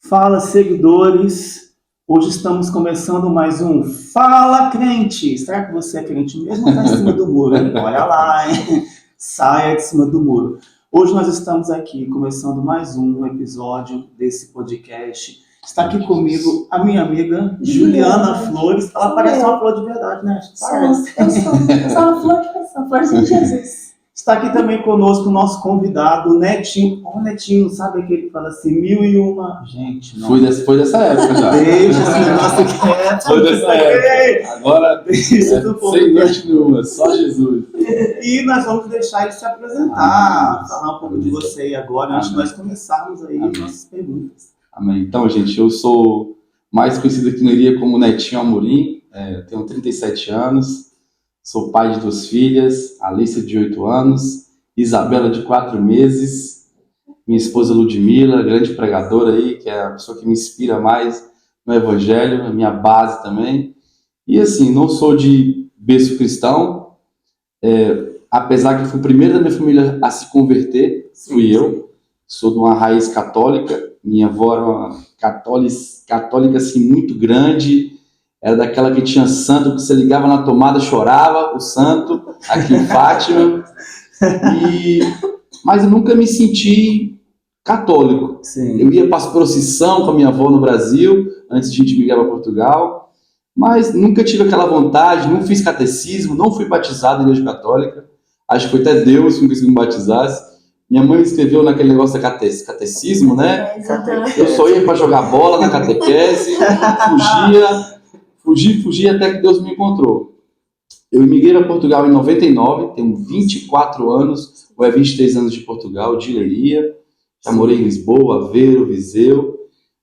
Fala, seguidores! Hoje estamos começando mais um Fala, Crente! Será que você é crente mesmo ou está em cima do muro, hein? Olha lá, hein? Saia de cima do muro. Hoje nós estamos aqui começando mais um episódio desse podcast. Está aqui comigo a minha amiga Juliana Flores. Ela parece uma flor de verdade, né? Parece. Eu sou uma flor de pessoa, florzinha de Jesus. Está aqui também conosco o nosso convidado, o Netinho. Ó, o Netinho, sabe aquele que fala assim, 1001... Gente, não. Foi dessa época já. Deixa esse negócio quieto. Foi dessa época. Agora, Deixa do povo. sem noite nenhuma, só Jesus. E nós vamos deixar ele se apresentar, falar um pouco de você aí agora, antes de nós começarmos aí nossas perguntas. Amém. Então, gente, eu sou mais conhecido aqui no Iria como Netinho Amorim, tenho 37 anos, sou pai de 2 filhas, Alicia de 8 anos, Isabela de 4 meses, minha esposa Ludmila, grande pregadora aí, que é a pessoa que me inspira mais no Evangelho, a minha base também. E assim, não sou de berço cristão, apesar que fui o primeiro da minha família a se converter, fui eu. Sou de uma raiz católica, minha avó era uma católica assim, muito grande, era daquela que tinha santo, que você ligava na tomada, chorava, o santo, aqui em Fátima. Mas eu nunca me senti católico. Sim. Eu ia para a procissão com a minha avó no Brasil, antes de a gente migrar para Portugal, mas nunca tive aquela vontade, não fiz catecismo, não fui batizado em igreja católica. Acho que foi até Deus que me batizasse. Minha mãe escreveu naquele negócio da catecismo, né? Eu só ia para jogar bola na catequese, fugia até que Deus me encontrou. Eu imigrei para Portugal em 99, tenho 24 anos, ou 23 anos de Portugal, de Leiria. Já morei em Lisboa, Aveiro, Viseu.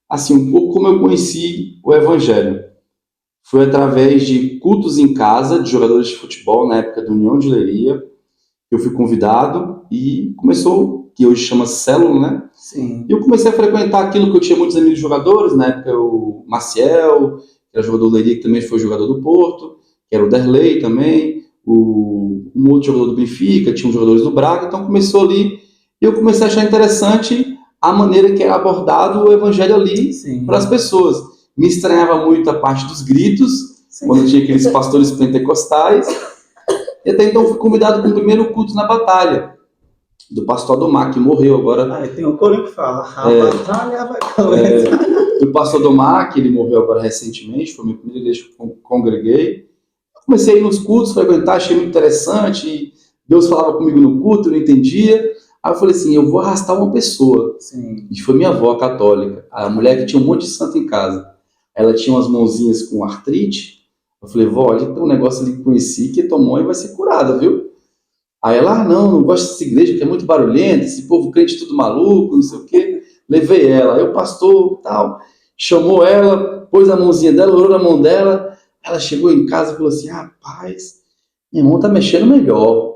Assim, um pouco como eu conheci o Evangelho. Foi através de cultos em casa, de jogadores de futebol, na época da União de Leiria. Eu fui convidado e começou, que hoje chama Célula, né? Sim. E eu comecei a frequentar aquilo que eu tinha muitos amigos jogadores, na época o Maciel, que era jogador do Leiria, que também foi jogador do Porto, que era o Derlei também, um outro jogador do Benfica, tinha uns jogadores do Braga, então começou ali, e eu comecei a achar interessante a maneira que era abordado o Evangelho ali para as pessoas. Me estranhava muito a parte dos gritos, quando tinha aqueles pastores pentecostais. E até então fui convidado para o primeiro culto na batalha, do pastor Adomar, que morreu agora. Tem um coro que fala, a batalha vai começar. Do pastor Adomar, que ele morreu agora recentemente, foi a minha primeira igreja que eu congreguei. Comecei a ir nos cultos, frequentar, achei muito interessante, e Deus falava comigo no culto, eu não entendia. Aí eu falei assim, eu vou arrastar uma pessoa. Sim. E foi minha avó católica, a mulher que tinha um monte de santo em casa. Ela tinha umas mãozinhas com artrite. Eu falei, vó, olha, tem um negócio ali que conheci que tua mãe vai ser curada, viu? Aí ela, não gosto dessa igreja que é muito barulhenta, esse povo crente tudo maluco, não sei o quê. Levei ela, aí o pastor tal, chamou ela, pôs a mãozinha dela, orou na mão dela. Ela chegou em casa e falou assim, rapaz, minha mão tá mexendo melhor.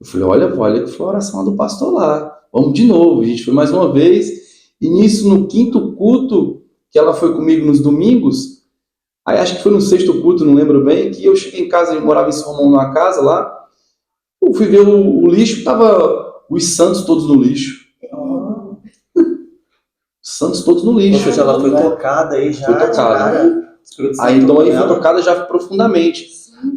Eu falei, olha que foi a oração do pastor lá. Vamos de novo. A gente foi mais uma vez. E nisso, no 5º culto, que ela foi comigo nos domingos, aí acho que foi no 6º culto, não lembro bem, que eu cheguei em casa, eu morava em São Romão, numa casa lá, eu fui ver o lixo, tava os santos todos no lixo. Santos todos no lixo. Ou seja, ela foi tocada aí já. Foi tocada. Aí então aí foi tocada já profundamente.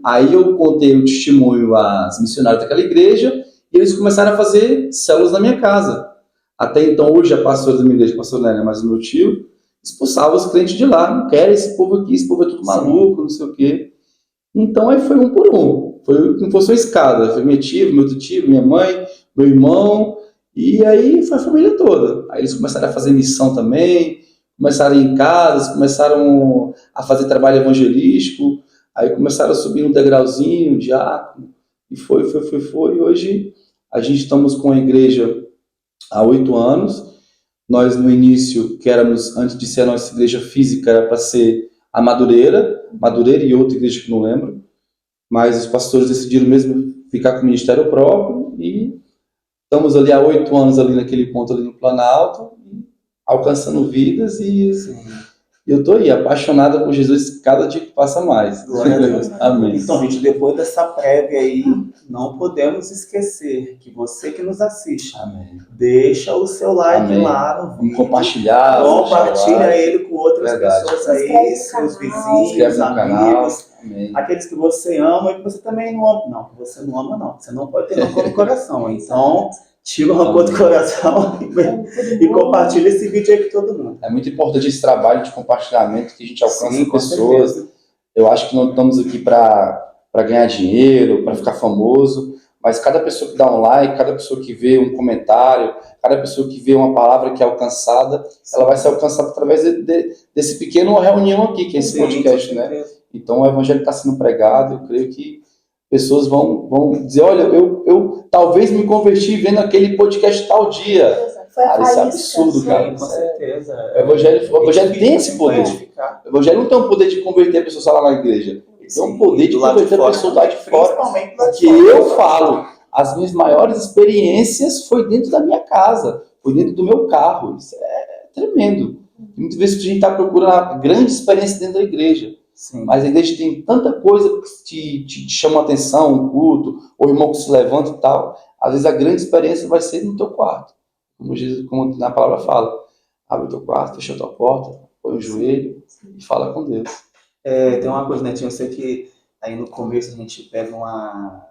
Aí eu contei o testemunho às missionárias daquela igreja e eles começaram a fazer células na minha casa. Até então, hoje a pastora da minha igreja, a pastora Nélia, mas o meu tio, expulsava os crentes de lá. Não quero esse povo aqui, esse povo é tudo maluco, não sei o quê. Então aí foi um por um. Foi como fosse uma escada. Foi minha tia, meu outro tio, minha mãe, meu irmão. E aí foi a família toda. Aí eles começaram a fazer missão também, começaram a ir em casas, começaram a fazer trabalho evangelístico. Aí começaram a subir um degrauzinho, diácono, e foi. E hoje a gente estamos com a igreja há 8 anos. Nós, no início, que éramos, antes de ser a nossa igreja física, era para ser a Madureira e outra igreja que não lembro. Mas os pastores decidiram mesmo ficar com o ministério próprio e estamos ali há 8 anos ali naquele ponto ali no Planalto, alcançando vidas e eu tô aí, apaixonada por Jesus cada dia que passa mais. Glória a Deus. Amém. Então, gente, depois dessa prévia aí, não podemos esquecer que você que nos assiste, Amém. deixa o seu like Amém. lá no Vamos vídeo. compartilhar. Compartilha ele com outras Verdade. pessoas Se aí, inscreve no seus canal. vizinhos, Inscreve no canal. amigos, Amém. aqueles que você ama e que você também não ama. Não, que você não ama, não. Você não pode ter rancor no coração. Então, tira o rancor do coração e compartilha esse vídeo aí com todo mundo. É muito importante esse trabalho de compartilhamento que a gente alcança Sim, com pessoas. certeza. Eu acho que não estamos aqui para ganhar dinheiro, para ficar famoso, mas cada pessoa que dá um like, cada pessoa que vê um comentário, cada pessoa que vê uma palavra que é alcançada, ela vai ser alcançada através desse pequeno reunião aqui, que é esse Sim, podcast, com né? certeza. Então o evangelho está sendo pregado, eu creio que pessoas vão dizer, olha, eu talvez me converti vendo aquele podcast tal dia. Foi a Cara, isso é faísca, absurdo, sim, cara. Com certeza. O evangelho tem esse poder. Identificar. O evangelho não tem o poder de converter a pessoa lá na igreja. Ele tem o poder de do lado de converter a fora, pessoa lá de fora. Principalmente lá de Porque fora. eu falo, as minhas maiores experiências foi dentro da minha casa, foi dentro do meu carro. Isso é tremendo. Muitas vezes a gente está procurando a grande experiência dentro da igreja. Sim. Mas a igreja tem tanta coisa que te chama a atenção, um culto, o irmão que se levanta e tal. Às vezes a grande experiência vai ser no teu quarto. Como na palavra fala. Abre o teu quarto, fecha a tua porta, põe o joelho e fala com Deus. Tem uma coisa, Netinho, eu sei que aí no começo a gente pega uma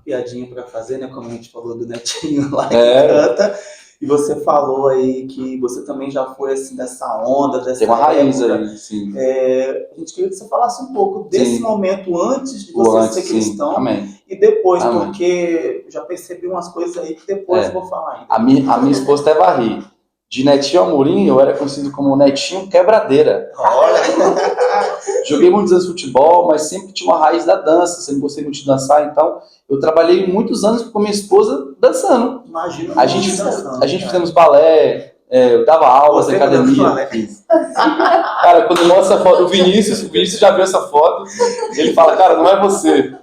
piadinha para fazer, né? Como a gente falou do Netinho lá que canta. E você falou aí que você também já foi assim dessa onda, dessa Tem uma raiz época. aí, sim. A gente queria que você falasse um pouco desse momento antes de O você antes, ser cristão. sim. Amém. E depois, Amém. porque eu já percebi umas coisas aí que depois eu vou falar ainda. A minha esposa até vai rir. De Netinho Amorim, eu era conhecido como Netinho Quebradeira. Olha! Joguei muitos anos de futebol, mas sempre tinha uma raiz da dança, sempre gostei muito de dançar, então eu trabalhei muitos anos com minha esposa dançando. Imagina. A gente fizemos balé, eu dava aulas na academia. Cara, quando mostra a foto, o Vinícius já viu essa foto, ele fala, cara, não é você.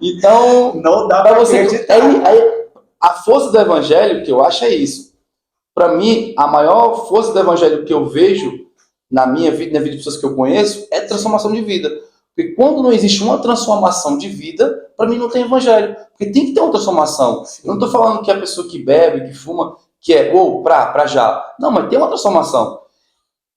Então, não dá pra você acreditar. A força do evangelho, que eu acho, é isso. Para mim, a maior força do evangelho que eu vejo na minha vida, na vida de pessoas que eu conheço, é transformação de vida. Porque quando não existe uma transformação de vida, para mim não tem evangelho. Porque tem que ter uma transformação. Sim. Eu não estou falando que a pessoa que bebe, que fuma, que é pra já. Não, mas tem uma transformação.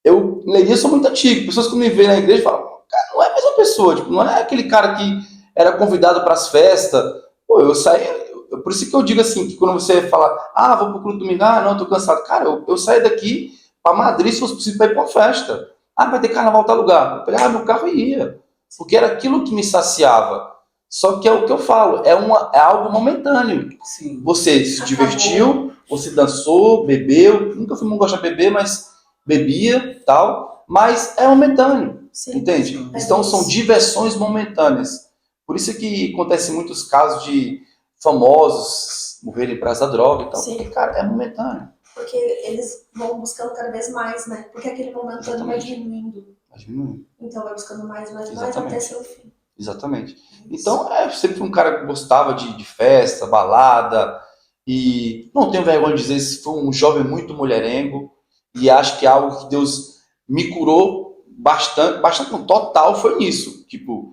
Eu, na igreja, sou muito antigo. Pessoas que me veem na igreja falam, cara, não é a mesma pessoa. Tipo, não é aquele cara que era convidado para as festas. Pô, eu saí... Por isso que eu digo assim, que quando você fala, vou pro culto domingo, não, tô cansado. Cara, eu saí daqui para Madrid, se fosse possível, para ir para uma festa. Vai ter carnaval tal lugar. Eu peguei meu carro e ia. Porque era aquilo que me saciava. Só que é o que eu falo, é algo momentâneo. Sim. Você se divertiu, você dançou, bebeu. Nunca fui muito gostar de beber, mas bebia, tal. Mas é momentâneo. Sim. Entende? Sim. Então são diversões momentâneas. Por isso que acontece muitos casos de famosos morrerem por essa droga e tal. Sim. Porque, cara, é momentâneo. Porque eles vão buscando cada vez mais, né? Porque aquele momento vai diminuindo. Vai diminuindo. Então vai buscando mais até seu fim. Exatamente. Então, eu sempre fui um cara que gostava de festa, balada, e não tenho vergonha de dizer que fui um jovem muito mulherengo, e acho que algo que Deus me curou bastante no total foi nisso. Tipo,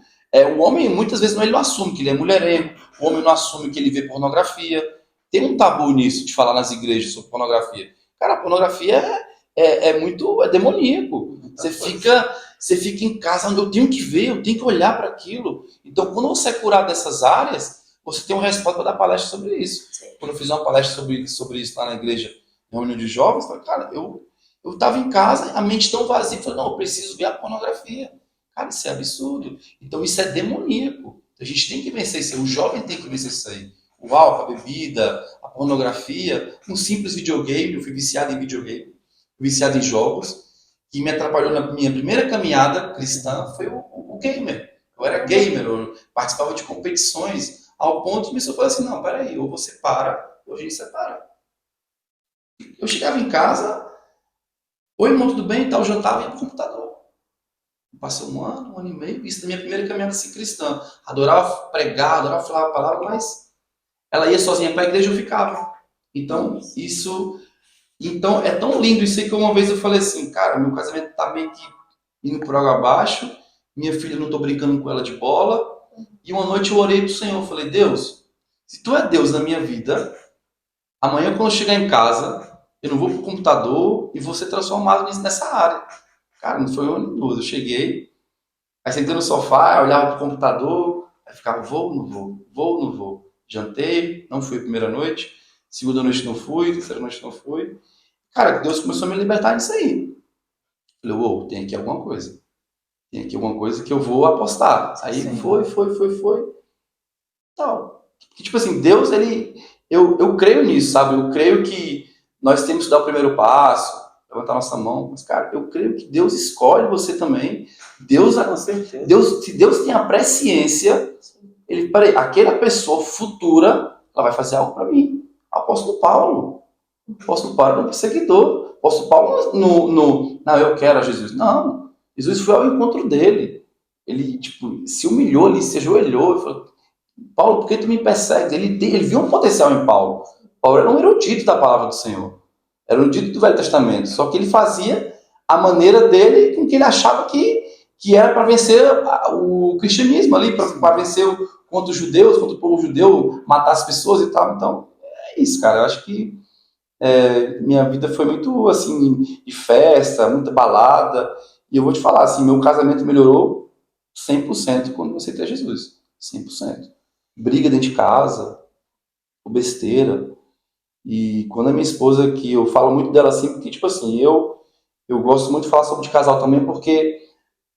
o homem muitas vezes ele não assume que ele é mulherengo, o homem não assume que ele vê pornografia. Tem um tabu nisso de falar nas igrejas sobre pornografia. Cara, a pornografia é demoníaco. Você fica em casa onde eu tenho que ver, eu tenho que olhar para aquilo. Então, quando você é curado dessas áreas, você tem uma resposta para dar palestra sobre isso. Sim. Quando eu fiz uma palestra sobre isso lá na igreja, na reunião de jovens, eu falei, cara, eu estava em casa, a mente tão vazia, eu falei, não, eu preciso ver a pornografia. Cara, isso é absurdo. Então, isso é demoníaco. A gente tem que vencer isso aí. O jovem tem que vencer isso aí. O álcool, a bebida, a pornografia, um simples videogame. Eu fui viciado em videogame, fui viciado em jogos. Que me atrapalhou na minha primeira caminhada cristã foi o gamer. Eu era gamer, eu participava de competições, ao ponto de me falar assim, não, peraí, ou você para, ou a gente separa. Eu chegava em casa, oi, irmão, tudo bem? Tal, jantava e ia pro computador. Passei um ano e meio, isso na minha primeira caminhada assim, cristã. Adorava pregar, adorava falar a palavra, mas ela ia sozinha para a igreja, eu ficava. Então, Então, é tão lindo isso aí que uma vez eu falei assim, cara, meu casamento tá meio que indo por água abaixo, minha filha não tô brincando com ela de bola, e uma noite eu orei pro Senhor, falei, Deus, se tu é Deus na minha vida, amanhã quando eu chegar em casa, eu não vou pro computador e vou ser transformado nessa área. Cara, não foi uma nem duas, eu cheguei, aí sentei no sofá, olhava pro computador, aí ficava, vou, não vou, vou, não vou. Jantei, não fui a primeira noite, segunda noite não fui, terceira noite não fui. Cara, Deus começou a me libertar disso aí. Falei, uou, tem aqui alguma coisa. Tem aqui alguma coisa que eu vou apostar. Aí Sim. foi. Tal. E, tipo assim, Deus, eu creio nisso, sabe? Eu creio que nós temos que dar o primeiro passo, levantar nossa mão. Mas, cara, eu creio que Deus escolhe você também. Com certeza. Se Deus tem a presciência, aquela pessoa futura, ela vai fazer algo para mim. Apóstolo Paulo era um perseguidor. Apóstolo Paulo não, eu quero a Jesus. Não, Jesus foi ao encontro dele. Ele, tipo, se humilhou ali, se ajoelhou e falou, Paulo, por que tu me persegues? Ele viu um potencial em Paulo. Paulo era um erudito da palavra do Senhor. Era um erudito do Velho Testamento. Só que ele fazia a maneira dele com que ele achava que era para vencer o cristianismo ali, para vencer contra os judeus, contra o povo judeu, matar as pessoas e tal. Então, é isso, cara. Eu acho que minha vida foi muito, assim, de festa, muita balada. E eu vou te falar, assim, meu casamento melhorou 100% quando eu aceitei Jesus. 100%. Briga dentro de casa, besteira. E quando a minha esposa, que eu falo muito dela assim, porque, tipo assim, eu gosto muito de falar sobre de casal também, porque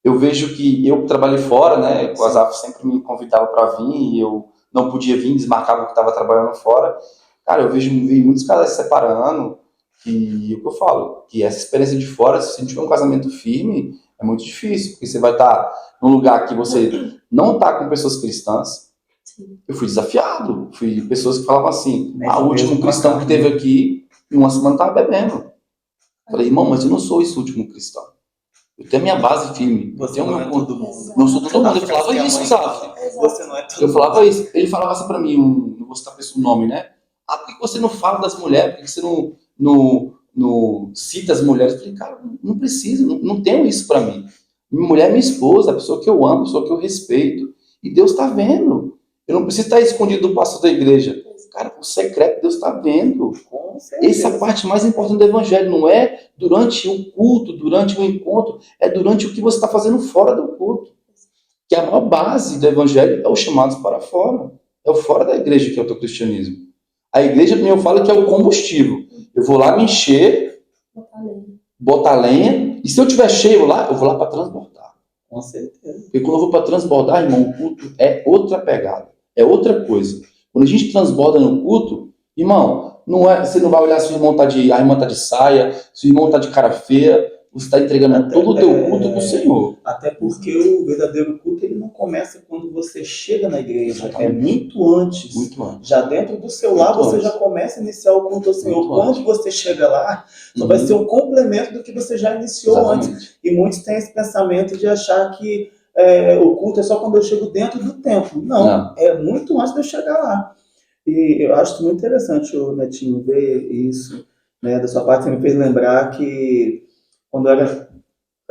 eu vejo que eu trabalhei fora, né? O Azaf sempre me convidava para vir e eu não podia vir, desmarcava que estava trabalhando fora. Cara, vi muitos casais se separando e o que eu falo, que essa experiência de fora, se a gente tiver um casamento firme, é muito difícil, porque você vai estar num lugar que você não está com pessoas cristãs. Eu fui desafiado, pessoas que falavam assim, o último cristão que teve aqui, em uma semana estava bebendo. Falei, irmão, mas eu não sou esse último cristão. Eu tenho a minha base firme. Você não é todo mundo. Não sou todo mundo. Eu falava isso, sabe? Você não é todo mundo. Eu falava isso. Ele falava assim pra mim, não vou citar o nome, né? Por que você não fala das mulheres? Por que você não cita as mulheres? Eu falei, cara, não precisa, não tenho isso pra mim. Minha mulher é minha esposa, a pessoa que eu amo, a pessoa que eu respeito. E Deus tá vendo. Eu não preciso estar escondido do pastor da igreja. Cara, o secreto Deus está vendo. Essa é a parte mais importante do evangelho. Não é durante o culto, durante o encontro. É durante o que você está fazendo fora do culto. Que a maior base do evangelho é os chamados para fora. É o fora da igreja que é o teu cristianismo. A igreja, eu falo que é o combustível. Eu vou lá me encher, botar lenha. E se eu estiver cheio lá, eu vou lá para transbordar. Com certeza. Porque quando eu vou para transbordar, irmão, o culto é outra pegada. É outra coisa. Quando a gente transborda no culto, irmão, você não vai olhar se o irmão a irmã tá de saia, se o irmão tá de cara feia, você está entregando todo o teu culto para o Senhor. Até porque o verdadeiro culto ele não começa quando você chega na igreja, é muito antes. Muito antes. Já dentro do seu lar você já começa a iniciar o culto ao Senhor. Quando você chega lá, só vai ser um complemento do que você já iniciou antes. E muitos têm esse pensamento de achar que o culto é só quando eu chego dentro do templo. Não, é muito antes de eu chegar lá. E eu acho muito interessante, o Netinho, ver isso, né, da sua parte. Você me fez lembrar que quando eu era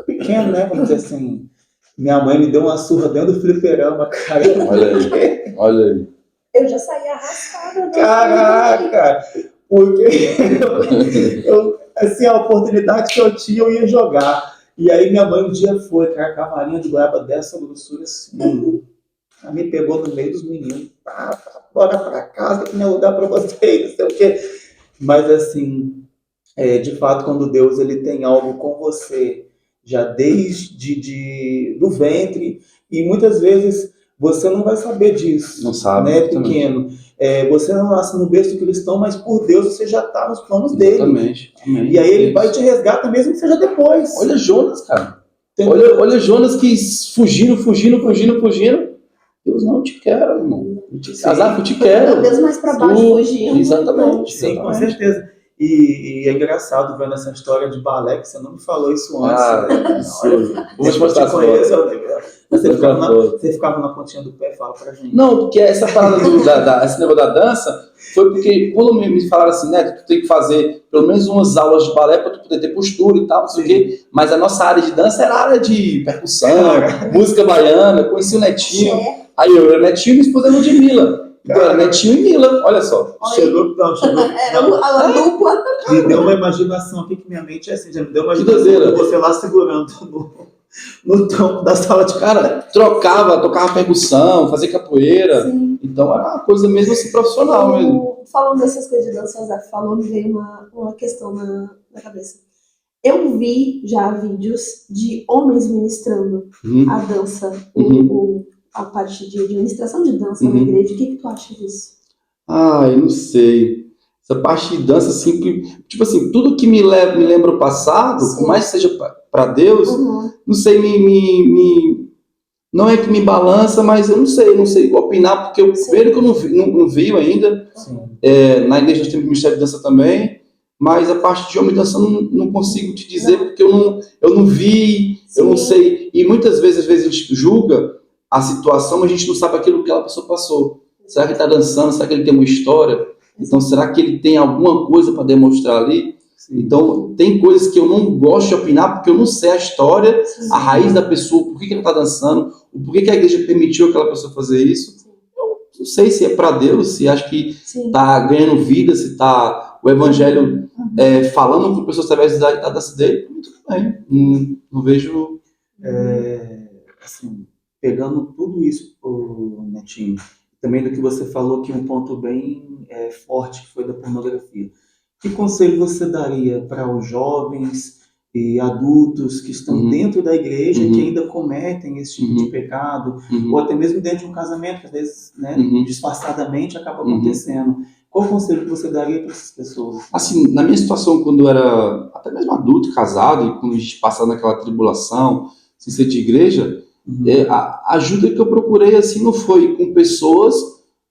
pequeno, né, vamos dizer assim, minha mãe me deu uma surra dentro do fliperama, cara. Olha aí. Eu já saí arrastada. Caraca! Porque assim, a oportunidade que eu tinha, eu ia jogar. E aí minha mãe um dia foi, cara, com a varinha de goiaba dessa grossura assim. Ela me pegou no meio dos meninos. Bora pra casa, que não é lugar pra vocês, não sei o quê. Mas assim, de fato, quando Deus ele tem algo com você, já desde do ventre, e muitas vezes você não vai saber disso. Não sabe. Né, pequeno. Você não nasce no berço cristão, mas por Deus você já está nos planos dele. Exatamente. Amém. E aí ele vai te resgatar mesmo que seja depois. Olha Jonas, cara. Olha Jonas que fugindo. Deus, não, eu te quero, irmão. Azaf, eu te quero. Cada vez mais para baixo fugindo. Exatamente. Sim, com certeza. E é engraçado vendo essa história de balé, que você não me falou isso antes. Vou te mostrar as fotos. Você ficava na pontinha do pé, fala pra gente. Não, porque essa parada esse negócio da dança foi porque quando me falaram assim, né, tu tem que fazer pelo menos umas aulas de balé para tu poder ter postura e tal, não sei o quê. Mas a nossa área de dança era a área de percussão, música baiana, conheci o Netinho. Aí eu era Netinho e minha esposa é Ludmilla. Então era Netinho e Mila, olha só. Chegou. Era a dupla. Me deu uma imaginação aqui que minha mente é assim, já me deu uma Que imaginação doideira. de você lá segurando no tronco da sala de Cara, tocava percussão, fazia capoeira. Sim. Então era uma coisa mesmo assim profissional mesmo. Falando dessas coisas de dança, o Zé falou, me veio uma questão na cabeça. Eu vi já vídeos de homens ministrando a dança, a parte de administração de dança na igreja. O que tu acha disso? Eu não sei. Essa parte de dança, assim, tipo assim, tudo que me lembra o passado, por mais que seja para Deus, não sei, não é que me balança, mas eu não sei opinar, porque eu primeiro que eu não vi ainda. Na igreja nós temos ministério de dança também, mas a parte de homem dança eu não consigo te dizer, porque eu não vi, eu não sei. E muitas vezes, a gente julga a situação, mas a gente não sabe aquilo que aquela pessoa passou. Será que ele está dançando? Será que ele tem uma história? Então, será que ele tem alguma coisa para demonstrar ali? Então, tem coisas que eu não gosto de opinar, porque eu não sei a história, a raiz da pessoa, por que ela está dançando, por que a igreja permitiu aquela pessoa fazer isso. Eu não sei se é para Deus, se acho que está ganhando vida, se está o evangelho falando com pessoas através da dança dele. Muito bem, não vejo... assim, pegando tudo isso, Netinho, também do que você falou, que um ponto bem forte que foi da pornografia. Que conselho você daria para os jovens e adultos que estão dentro da igreja, que ainda cometem esse tipo de pecado, ou até mesmo dentro de um casamento, que às vezes, disfarçadamente acaba acontecendo? Qual conselho que você daria para essas pessoas? Assim, na minha situação, quando eu era até mesmo adulto, casado, e quando a gente passava naquela tribulação, sem ser de igreja, a ajuda que eu procurei, assim, não foi com pessoas,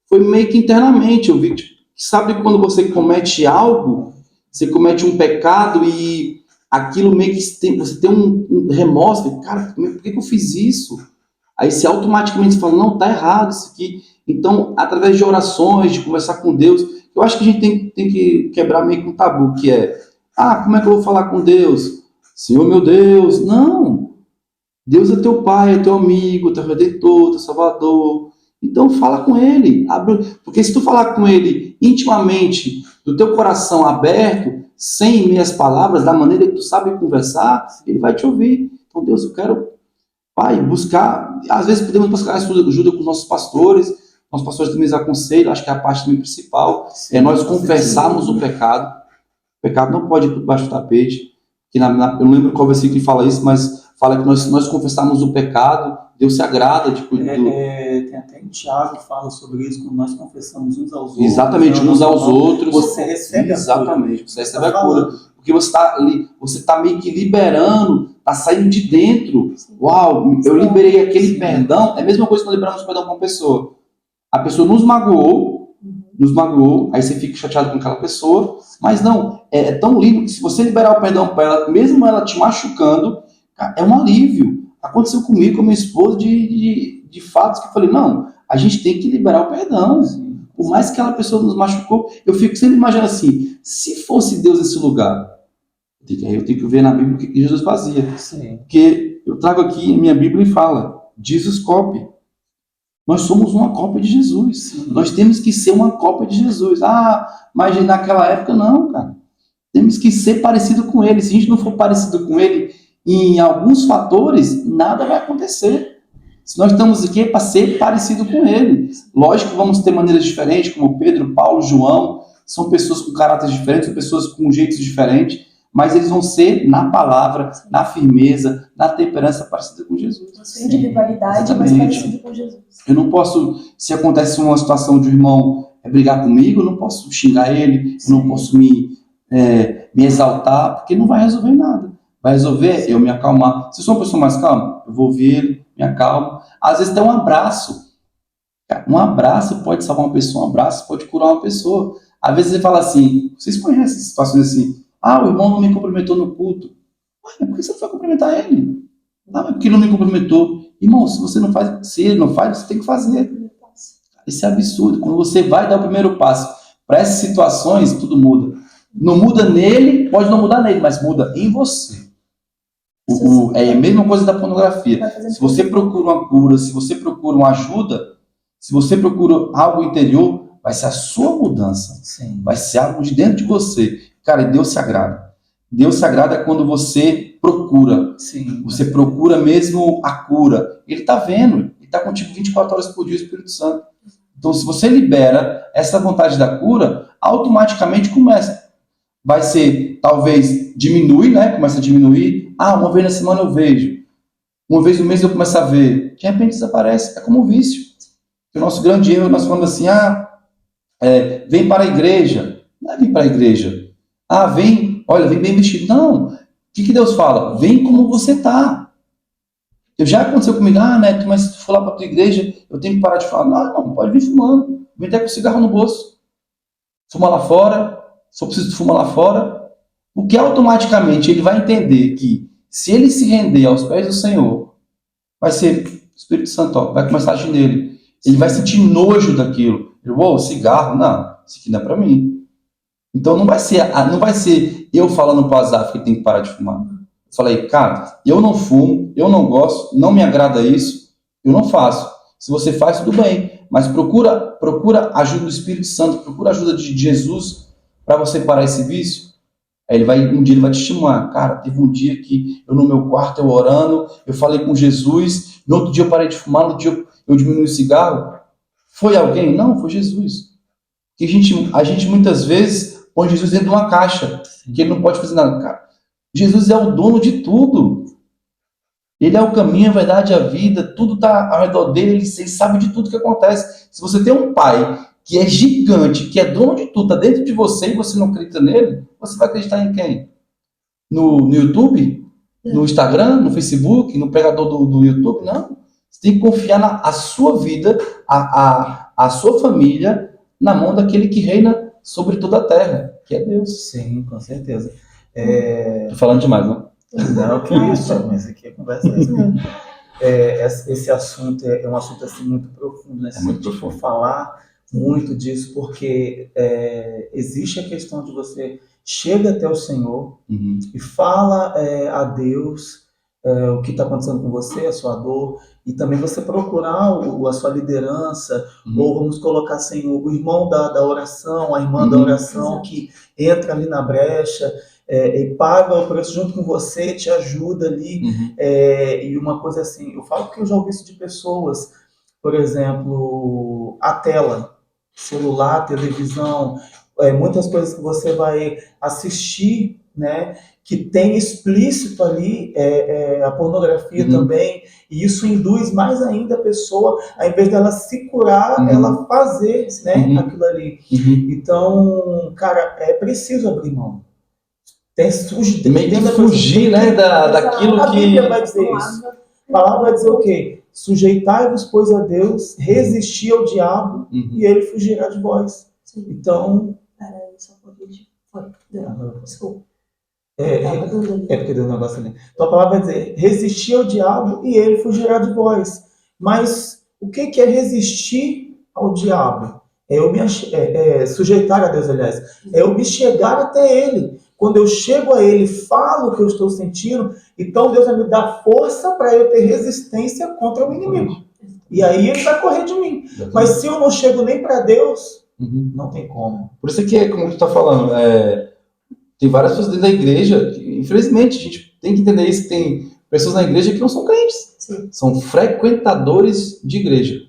foi meio que internamente. Eu vi, sabe quando você comete algo, você comete um pecado e aquilo meio que você tem um remorso, cara, por que eu fiz isso? Aí você automaticamente fala, não, tá errado isso aqui. Então, através de orações, de conversar com Deus, eu acho que a gente tem que quebrar meio que um tabu, que é, como é que eu vou falar com Deus? Senhor, meu Deus, não. Deus é teu pai, é teu amigo, teu redentor, teu salvador. Então fala com ele, porque se tu falar com ele intimamente, do teu coração aberto, sem meias palavras, da maneira que tu sabe conversar, ele vai te ouvir. Então Deus, eu quero, Pai, buscar, às vezes podemos buscar ajuda com os nossos pastores também nos aconselham, acho que é a parte também principal, nós confessarmos o pecado. O pecado não pode ir por baixo do tapete, eu não lembro qual versículo que fala isso, mas fala que nós confessarmos o pecado, Deus se agrada de tem até em Tiago que fala sobre isso, quando nós confessamos uns aos outros. Exatamente, uns aos outros. Você recebe exatamente, você recebe a cura. Porque você está meio que liberando, está saindo de dentro. Uau, eu liberei aquele perdão. É a mesma coisa que nós liberamos perdão para uma pessoa. A pessoa nos magoou, aí você fica chateado com aquela pessoa, mas não, é tão lindo que se você liberar o perdão para ela, mesmo ela te machucando, é um alívio. Aconteceu comigo, com a minha esposa, de fatos que eu falei, não, a gente tem que liberar o perdão. Por mais que aquela pessoa nos machucou, eu fico sempre imaginando assim, se fosse Deus nesse lugar, eu tenho que ver na Bíblia o que Jesus fazia. Porque eu trago aqui a minha Bíblia e fala, Jesus copy. Nós somos uma cópia de Jesus. Nós temos que ser uma cópia de Jesus. Mas naquela época não, cara. Temos que ser parecido com ele. Se a gente não for parecido com ele em alguns fatores, nada vai acontecer. Se nós estamos aqui é para ser parecido com ele. Lógico que vamos ter maneiras diferentes, como Pedro, Paulo, João. São pessoas com caráteres diferentes, são pessoas com jeitos diferentes. Mas eles vão ser na palavra, na firmeza, na temperança parecida com Jesus. A sua individualidade, mas parecida com Jesus. Eu não posso, se acontece uma situação de um irmão brigar comigo, eu não posso xingar ele, eu não posso me exaltar, porque não vai resolver nada. Vai resolver eu me acalmar. Se eu sou uma pessoa mais calma, eu vou ouvir ele, me acalmo. Às vezes tem um abraço. Um abraço pode salvar uma pessoa, um abraço pode curar uma pessoa. Às vezes você fala assim, vocês conhecem situações assim, o irmão não me cumprimentou no culto. Ué, por que você não foi cumprimentar ele? Não, é porque ele não me cumprimentou. Irmão, se você não faz, se ele não faz, você tem que fazer. Isso é absurdo. Quando você vai dar o primeiro passo para essas situações, tudo muda. Não muda nele, pode não mudar nele, mas muda em você. É a mesma coisa da pornografia. Se você procura uma cura, se você procura uma ajuda, se você procura algo interior, vai ser a sua mudança. Sim. Vai ser algo de dentro de você. Cara, Deus se agrada. Deus se agrada quando você procura. Sim. Você procura mesmo a cura. Ele está vendo. Ele está contigo 24 horas por dia, o Espírito Santo. Então, se você libera essa vontade da cura, automaticamente começa. Vai ser, talvez, diminui, né? Começa a diminuir. Uma vez na semana eu vejo. Uma vez no mês eu começo a ver. De repente desaparece. É como um vício. O nosso grande erro, nós falamos assim, vem para a igreja. Não é vir para a igreja. Vem bem vestido. Não. O que Deus fala? Vem como você está. Já aconteceu comigo, Neto, mas se tu for lá para a tua igreja, eu tenho que parar de falar. Não, pode vir fumando. Vem até com cigarro no bolso. Fuma lá fora. Se eu preciso fumar lá fora. Porque automaticamente ele vai entender que se ele se render aos pés do Senhor, vai ser o Espírito Santo, vai começar a agir nele. Ele vai sentir nojo daquilo. Cigarro, não, isso aqui não é para mim. Então não vai ser eu falando para o Azaf que ele tem que parar de fumar. Eu falei, cara, eu não fumo, eu não gosto, não me agrada isso, eu não faço. Se você faz, tudo bem, mas procura ajuda do Espírito Santo, procura ajuda de Jesus para você parar esse vício. Aí um dia ele vai te estimular. Cara, teve um dia que eu no meu quarto, eu orando, eu falei com Jesus, no outro dia eu parei de fumar, no outro dia eu diminui o cigarro. Foi alguém? Não, foi Jesus. Que a gente muitas vezes põe Jesus dentro de uma caixa, que ele não pode fazer nada. Cara, Jesus é o dono de tudo. Ele é o caminho, a verdade, a vida, tudo está ao redor dele, ele sabe de tudo que acontece. Se você tem um pai que é gigante, que é dono de tudo, está dentro de você e você não acredita nele, você vai acreditar em quem? No YouTube? No Instagram? No Facebook? No pregador do YouTube? Não. Você tem que confiar na sua vida, a sua família, na mão daquele que reina sobre toda a terra, que é Deus. Sim, com certeza. Tô falando demais, não? Não, que isso, mas aqui a conversa é isso mesmo. Esse assunto é um assunto assim, muito profundo, né? É muito profundo. Falar muito disso, porque existe a questão de você chega até o Senhor e fala a Deus o que está acontecendo com você, a sua dor, e também você procurar a sua liderança, ou vamos colocar assim, o irmão da oração, a irmã da oração que entra ali na brecha, e paga o preço junto com você, te ajuda ali, e uma coisa assim, eu falo porque eu já ouvi isso de pessoas, por exemplo, a tela, celular, televisão, muitas coisas que você vai assistir, né, que tem explícito ali a pornografia também, e isso induz mais ainda a pessoa, ao invés dela se curar, ela fazer, né, aquilo ali. Então, cara, é preciso abrir mão. Tem que fugir, né, daquilo que... A Bíblia vai dizer isso. A palavra vai dizer o quê? Sujeitai-vos, pois, a Deus, resistir ao diabo, e ele fugirá de vós. Sim. Então... Peraí, só um pouquinho. Desculpa. Porque deu um negócio ali. Então a palavra vai dizer, resistir ao diabo e ele fugirá de vós. Mas o que é resistir ao diabo? Sujeitar a Deus, aliás. É eu me chegar até ele. Quando eu chego a ele, falo o que eu estou sentindo, então Deus vai me dar força para eu ter resistência contra o inimigo. E aí ele vai correr de mim. Mas se eu não chego nem para Deus, não tem como. Por isso que é como tu está falando, tem várias pessoas dentro da igreja, que, infelizmente, a gente tem que entender isso, que tem pessoas na igreja que não são crentes. Sim. São frequentadores de igreja.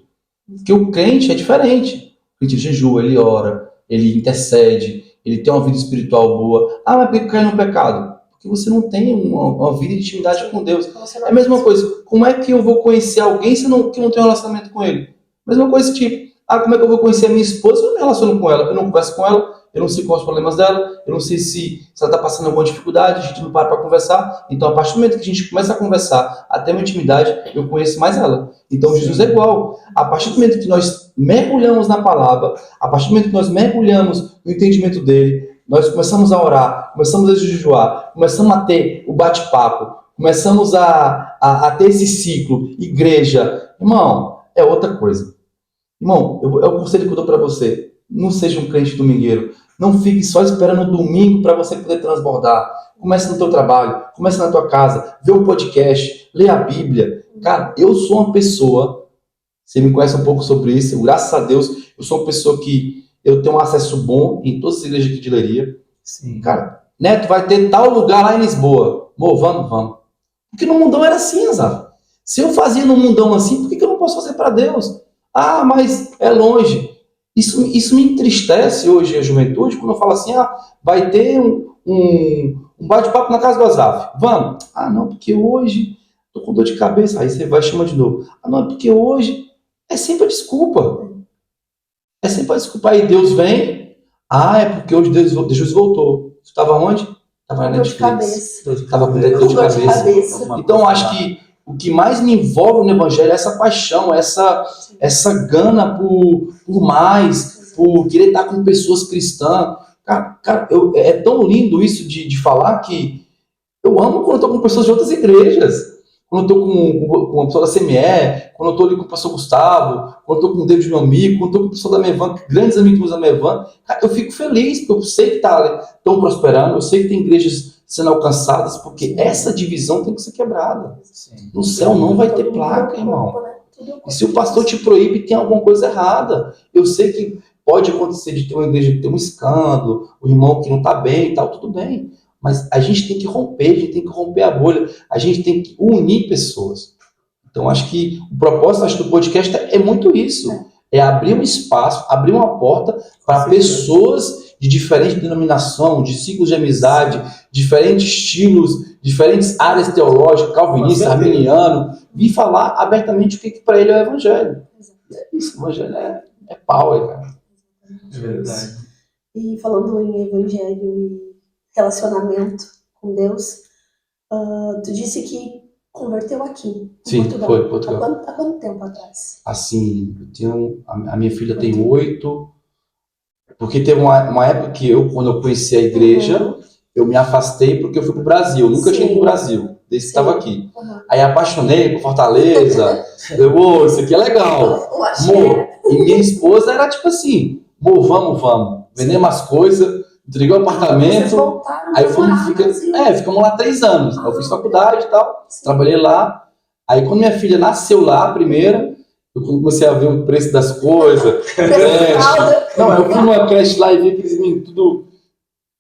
Porque o crente é diferente. O crente jejua, ele ora, ele intercede, ele tem uma vida espiritual boa. Mas por que cai no pecado? Porque você não tem uma vida de intimidade com Deus. É a mesma coisa. Como é que eu vou conhecer alguém que não tem um relacionamento com ele? Mesma coisa tipo, como é que eu vou conhecer a minha esposa se eu não me relaciono com ela? Eu não converso com ela, eu não sei quais os problemas dela, eu não sei se ela está passando alguma dificuldade, a gente não para conversar. Então, a partir do momento que a gente começa a conversar, até uma intimidade, eu conheço mais ela. Então, Jesus é igual. A partir do momento que nós mergulhamos na palavra, a partir do momento que nós mergulhamos no entendimento dele, nós começamos a orar, começamos a jejuar, começamos a ter o bate-papo, começamos a ter esse ciclo, igreja. Irmão, é outra coisa. Irmão, é o conselho que eu dou para você. Não seja um crente domingueiro. Não fique só esperando o domingo para você poder transbordar. Comece no teu trabalho, comece na tua casa, vê um podcast, lê a Bíblia. Cara, eu sou uma pessoa, você me conhece um pouco sobre isso, graças a Deus, eu sou uma pessoa que eu tenho um acesso bom em todas as igrejas aqui de Leiria. Sim. Cara, Neto, vai ter tal lugar lá em Lisboa. Amor, vamos. Porque no mundão era assim, Azar. Se eu fazia no mundão assim, por que eu não posso fazer para Deus? Ah, mas é longe. Isso me entristece hoje a juventude, quando eu falo assim, vai ter um bate-papo na casa do Azaf. Vamos. Ah, não, porque hoje tô com dor de cabeça. Aí você vai chamar de novo. Ah, não, porque hoje é sempre a desculpa. É sempre a desculpa. Aí Deus vem. Ah, é porque hoje Jesus voltou. Você estava onde? Estava na Netflix. Estava com dor de cabeça. Então, eu acho que o que mais me envolve no Evangelho é essa paixão, essa gana por mais, por querer estar com pessoas cristãs. Cara, é tão lindo isso de falar que eu amo quando eu estou com pessoas de outras igrejas. Quando eu estou com uma pessoa da CME, quando eu estou ali com o pastor Gustavo, quando eu estou com o David, meu amigo, quando eu estou com o pessoal da Mevan, grandes amigos da Mevan, cara, eu fico feliz, porque eu sei que estão prosperando, eu sei que tem igrejas sendo alcançadas, porque essa divisão tem que ser quebrada. Sim. No céu não vai ter placa, irmão. E se o pastor te proíbe, tem alguma coisa errada. Eu sei que pode acontecer de ter uma igreja que tem um escândalo, o irmão que não está bem e tal, tudo bem. Mas a gente tem que romper a bolha, a gente tem que unir pessoas. Então, acho que o propósito do podcast é muito isso. É abrir um espaço, abrir uma porta para pessoas de diferente denominação, de ciclos de amizade, diferentes estilos, diferentes áreas teológicas, calvinista, arminiano, vir falar abertamente o que para ele é o evangelho. É isso, o evangelho é power, cara. É verdade. E falando em evangelho e relacionamento com Deus, tu disse que converteu aqui, Sim, Portugal. foi Portugal. Há quanto tempo atrás? Assim, a minha filha tem 8, porque teve uma época que quando eu conheci a igreja, eu me afastei porque eu fui pro Brasil, eu nunca tinha ido pro Brasil, desde que estava aqui. Aí apaixonei por Fortaleza, isso aqui é legal. Amor, e minha esposa era tipo assim, amor, vamos, vendemos as coisas, entreguei o apartamento, aí ficamos lá 3 anos. Eu fiz faculdade e tal, trabalhei lá. Aí quando minha filha nasceu lá, a primeira, eu comecei a ver o preço das coisas, creche. Não, eu fui numa creche lá e vi aqueles meninos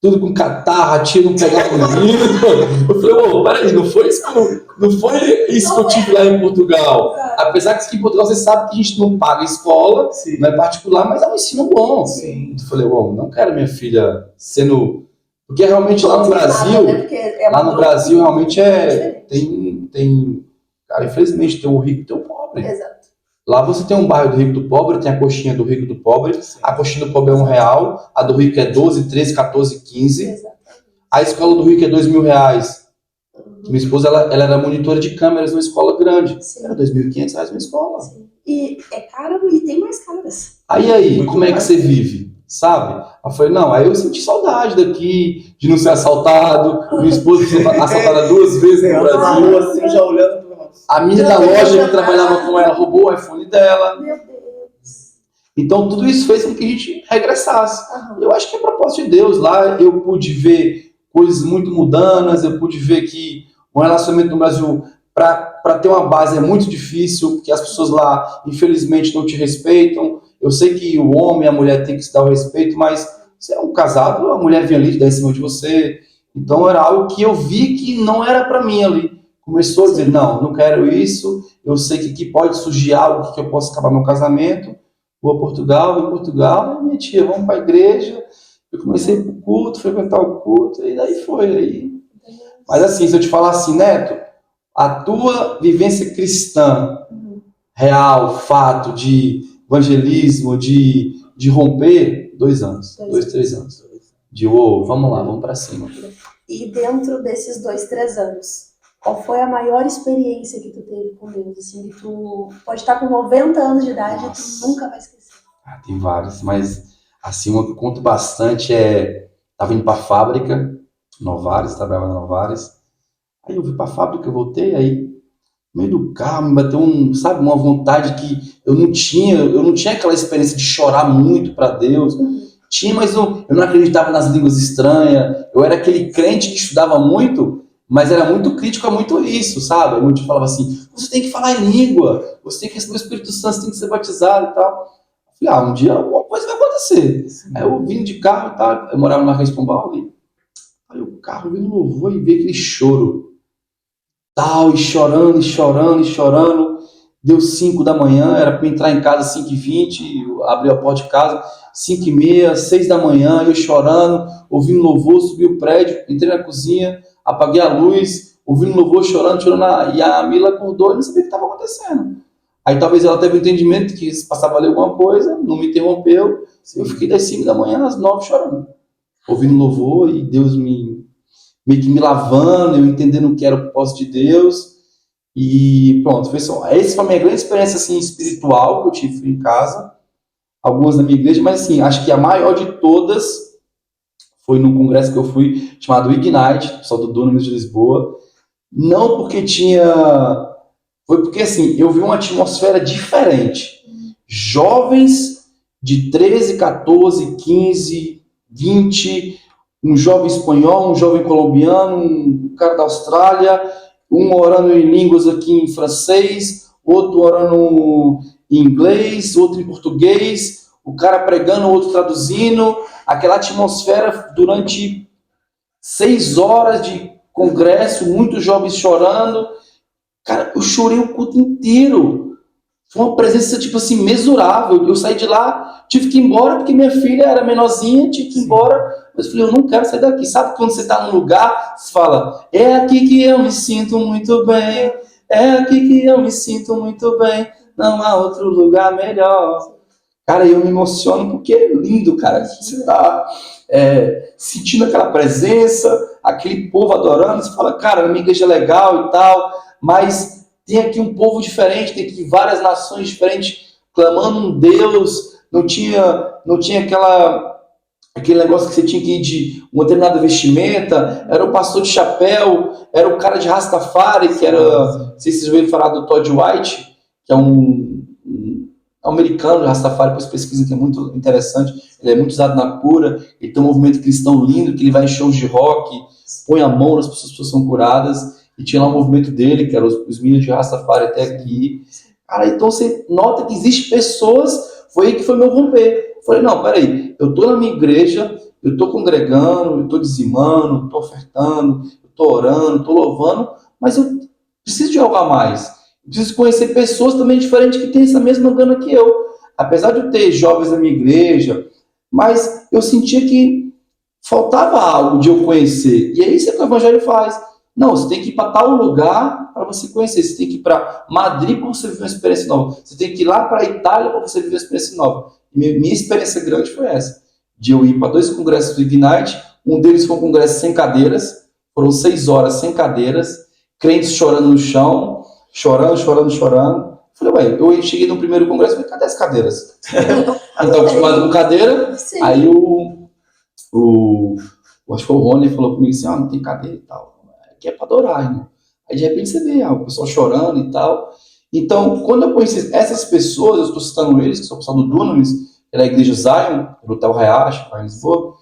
tudo com catarro, a tia não pegava comigo. Eu falei, peraí, não foi isso que eu tive lá em Portugal. Apesar que aqui em Portugal você sabe que a gente não paga escola, não é particular, mas é um ensino bom. Sim. Eu falei, não quero minha filha sendo... Porque realmente lá no Brasil, realmente tem... Cara, infelizmente tem o rico e tem o pobre. Exato. Lá você tem um bairro do rico e do pobre, tem a coxinha do rico e do pobre. Sim. A coxinha do pobre é R$1, a do rico é 12, 13, 14, 15. Exatamente. A escola do rico é R$2.000. Minha esposa ela era monitora de câmeras numa escola grande. Sim. Era R$2.500 uma escola. Sim. E é caro e tem mais caras. Aí, como é que você vive? Sabe? Eu falei, aí eu senti saudade daqui, de não ser assaltado. Minha esposa foi assaltada 2 vezes no Brasil. Assim, já olhando para a menina da loja que trabalhava com ela roubou o iPhone dela. Meu Deus. Então tudo isso fez com que a gente regressasse. Eu acho que é propósito de Deus. Lá eu pude ver coisas muito mudanas, eu pude ver que um relacionamento no Brasil, para ter uma base é muito difícil, porque as pessoas lá, infelizmente, não te respeitam. Eu sei que o homem e a mulher têm que se dar o respeito, mas você é um casado, a mulher vem ali, dá em cima de você. Então era algo que eu vi que não era para mim ali. Começou a dizer, não quero isso, eu sei que aqui pode surgir algo que eu possa acabar meu casamento, vou a Portugal, minha tia, vamos para a igreja. Eu comecei para o culto, frequentar o culto, e daí foi. Mas assim, se eu te falar assim, Neto, a tua vivência cristã, real, fato de evangelismo, de romper, 2 anos, 2, 3 anos. Vamos lá, vamos para cima. E dentro desses 2, 3 anos, qual foi a maior experiência que tu teve com Deus? Assim, que tu pode estar com 90 anos de idade e tu nunca vai esquecer. Tem várias, mas assim, uma que eu conto bastante estava indo para a fábrica, Novares, trabalhava na Novares. Aí eu fui pra fábrica, eu voltei, aí no meio do carro me bateu uma vontade que eu não tinha aquela experiência de chorar muito para Deus. Tinha, mas eu não acreditava nas línguas estranhas. Eu era aquele crente que estudava muito, mas era muito crítico a muito isso, sabe? Eu te falava assim, você tem que falar em língua, você tem que receber o Espírito Santo, você tem que ser batizado e tal. Eu falei, um dia alguma coisa vai acontecer. Aí eu vim de carro e tal, eu morava na Reis Pombal ali. Aí o carro vindo no louvor e veio aquele choro. Tal, e chorando, e chorando, e chorando. Deu 5 da manhã, era para entrar em casa 5h20, abri a porta de casa, 5h30, 6 da manhã, eu chorando, ouvindo louvor, subi o prédio, entrei na cozinha, apaguei a luz, ouvindo louvor, chorando, e a Mila acordou e não sabia o que estava acontecendo. Aí talvez ela teve um entendimento que passava ali alguma coisa, não me interrompeu, eu fiquei das 5 da manhã às 9 chorando, ouvindo louvor e Deus meio que me lavando, eu entendendo o que era o propósito de Deus. E pronto, essa foi a minha grande experiência assim, espiritual que eu tive em casa, algumas da minha igreja, mas assim, acho que a maior de todas foi num congresso que eu fui, chamado Ignite, pessoal do Dunamis de Lisboa. Não porque foi porque assim, eu vi uma atmosfera diferente. Jovens de 13, 14, 15, 20, um jovem espanhol, um jovem colombiano, um cara da Austrália, um orando em línguas aqui em francês, outro orando em inglês, outro em português, o cara pregando, o outro traduzindo, aquela atmosfera durante 6 horas de congresso, muitos jovens chorando. Cara, eu chorei o culto inteiro. Foi uma presença, tipo assim, mesurável. Eu saí de lá, tive que ir embora, porque minha filha era menorzinha, tive que ir embora. Mas eu falei, eu não quero sair daqui. Sabe quando você está num lugar, você fala, é aqui que eu me sinto muito bem, é aqui que eu me sinto muito bem, não há outro lugar melhor. Cara, eu me emociono porque é lindo, cara. Você está sentindo aquela presença, aquele povo adorando, você fala, cara, a minha igreja é legal e tal, mas tem aqui um povo diferente, tem aqui várias nações diferentes clamando um Deus. Não tinha aquele negócio que você tinha que ir de uma determinada vestimenta, era o pastor de chapéu, era o cara de Rastafari, que era, não sei se vocês ouviram falar do Todd White, que é um americano de Rastafari, depois pesquisa, que é muito interessante, ele é muito usado na cura, ele tem um movimento cristão lindo, que ele vai em shows de rock, põe a mão nas pessoas, as pessoas são curadas, e tinha lá um movimento dele, que eram os meninos de Rastafari até aqui. Cara, então você nota que existem pessoas, foi aí que foi meu romper. Eu falei, não, peraí, eu tô na minha igreja, eu tô congregando, eu tô dizimando, eu tô ofertando, eu tô orando, eu tô louvando, mas eu preciso de algo a mais. Eu preciso conhecer pessoas também diferentes que têm essa mesma gana que eu. Apesar de eu ter jovens na minha igreja, mas eu sentia que faltava algo de eu conhecer. E é isso que o Evangelho faz. Não, você tem que ir para tal lugar para você conhecer. Você tem que ir para Madrid para você viver uma experiência nova. Você tem que ir lá para a Itália para você viver uma experiência nova. E minha experiência grande foi essa. De eu ir para 2 congressos do Ignite. Um deles foi um congresso sem cadeiras. Foram 6 horas sem cadeiras. Crentes chorando no chão. Chorando. Falei, ué, eu cheguei no primeiro congresso e falei, cadê as cadeiras? Eu estava acostumado com cadeira. Sim. Aí acho que o Rony falou comigo assim, não tem cadeira e tal. Que é para adorar, irmão. Aí de repente você vê o pessoal chorando e tal. Então, quando eu conheci essas pessoas, eu estou citando eles, que são o pessoal do Dunamis, que era a igreja Zion, do Hotel Hayashi, lá em Lisboa,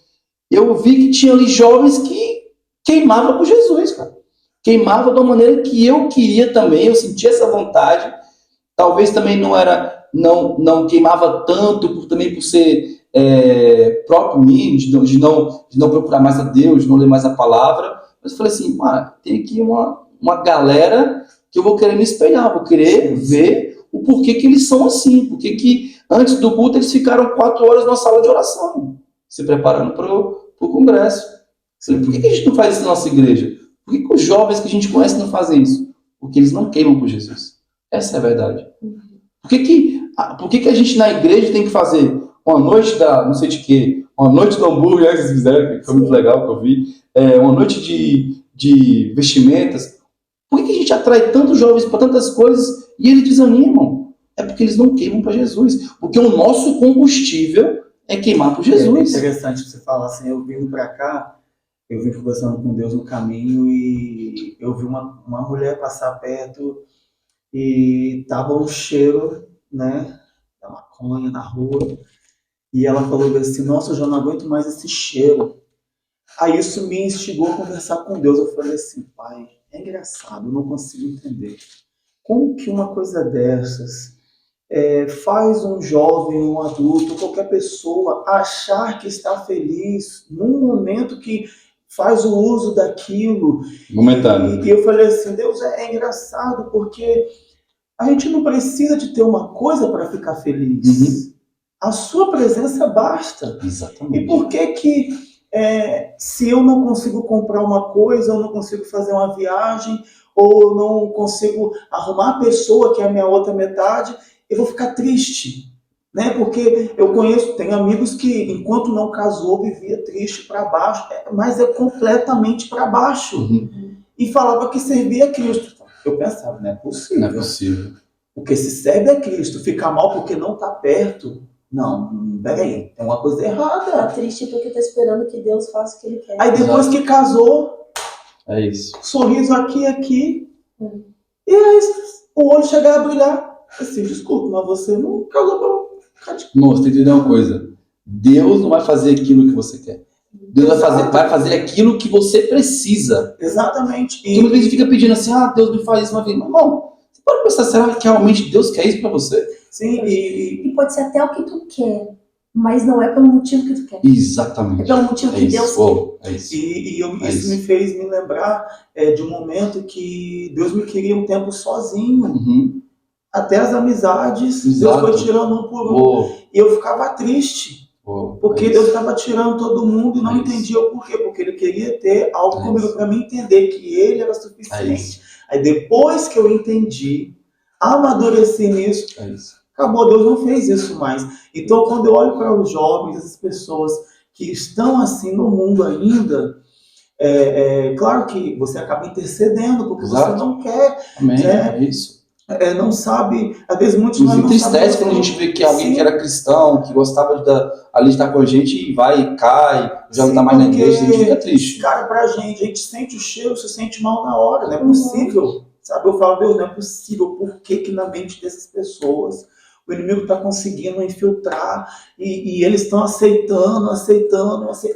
eu vi que tinha ali jovens que queimavam por Jesus, cara. Queimavam da maneira que eu queria também, eu sentia essa vontade. Talvez também não queimava tanto, também por ser próprio mim, de não procurar mais a Deus, de não ler mais a palavra. Mas eu falei assim, tem aqui uma galera que eu vou querer me espelhar, vou querer ver o porquê que eles são assim, porque que antes do culto eles ficaram 4 horas na sala de oração, se preparando para o congresso. Eu falei, por que a gente não faz isso na nossa igreja? Por que os jovens que a gente conhece não fazem isso? Porque eles não queimam por Jesus. Essa é a verdade. Por que a gente na igreja tem que fazer uma noite não sei de quê, uma noite do hambúrguer, que vocês fizeram, que foi muito legal que eu vi, uma noite de vestimentas? Por que a gente atrai tantos jovens para tantas coisas e eles desanimam? É porque eles não queimam para Jesus. Porque o nosso combustível é queimar por Jesus. É interessante que você fala assim, eu vindo para cá, eu vim conversando com Deus no caminho e eu vi uma mulher passar perto e tava um cheiro, né, da maconha na rua. E ela falou assim, nossa, eu já não aguento mais esse cheiro. Aí isso me instigou a conversar com Deus. Eu falei assim, pai, é engraçado, eu não consigo entender. Como que uma coisa dessas faz um jovem, um adulto, qualquer pessoa achar que está feliz num momento que faz o uso daquilo? Momentâneo. E eu falei assim, Deus, é engraçado, porque a gente não precisa de ter uma coisa para ficar feliz. A sua presença basta. Exatamente. E por que se eu não consigo comprar uma coisa, eu não consigo fazer uma viagem, ou eu não consigo arrumar a pessoa que é a minha outra metade, eu vou ficar triste, né? Porque eu tenho amigos que, enquanto não casou, vivia triste para baixo, mas é completamente para baixo. E falava que servia a Cristo. Eu pensava, não é possível. Não é possível. Porque se serve a Cristo, ficar mal porque não está perto, não, peraí, tem uma coisa errada. Tá triste porque tá esperando que Deus faça o que Ele quer. Aí depois que casou, é isso. Sorriso aqui. E aí o olho chegar a brilhar. Assim, desculpa, mas você não casou pra... Moço, tem que entender uma coisa. Deus não vai fazer aquilo que você quer. Deus vai fazer aquilo que você precisa. Exatamente. Porque muitas vezes fica pedindo assim, Deus me faz isso uma vez. Mas, irmão, você pode pensar, será que realmente Deus quer isso pra você? Sim, e pode ser até o que tu quer, mas não é pelo motivo que tu quer. Exatamente. É pelo motivo que Deus quer. É isso. Isso me fez me lembrar de um momento que Deus me queria um tempo sozinho. Até as amizades, Exato. Deus foi tirando um por um. E eu ficava triste. Porque Deus estava tirando todo mundo e não entendia o porquê. Porque Ele queria ter algo comigo para mim entender que Ele era suficiente. Aí depois que eu entendi, amadureci nisso, acabou, Deus não fez isso mais. Então quando eu olho para os jovens, essas pessoas que estão assim no mundo ainda, claro que você acaba intercedendo, porque você não quer. Amém. É isso. Não sabe, às vezes muitos nos entristece quando a gente vê que alguém que era cristão, que gostava de estar com a gente e vai e cai, já não está mais na igreja, a gente fica triste. Cara, pra gente, a gente sente o cheiro, se sente mal na hora, não é possível. Sabe, eu falo, Deus, não é possível. Por que na mente dessas pessoas o inimigo está conseguindo infiltrar e eles estão aceitando,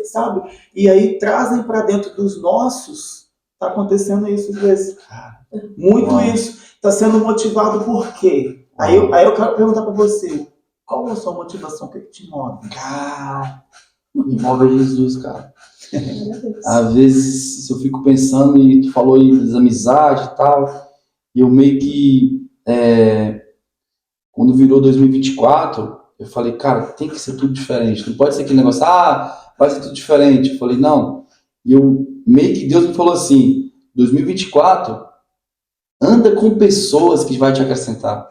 sabe? E aí trazem para dentro dos nossos, está acontecendo isso às vezes. Muito isso. Está sendo motivado por quê? Aí eu quero perguntar para você, qual é a sua motivação? O que te move? Me move a Jesus, cara. Às vezes eu fico pensando, e tu falou aí das amizades e tal, e eu meio que, quando virou 2024, eu falei, cara, tem que ser tudo diferente. Não pode ser aquele negócio, vai ser tudo diferente. Eu falei, não. E eu meio que Deus me falou assim, 2024... anda com pessoas que vai te acrescentar.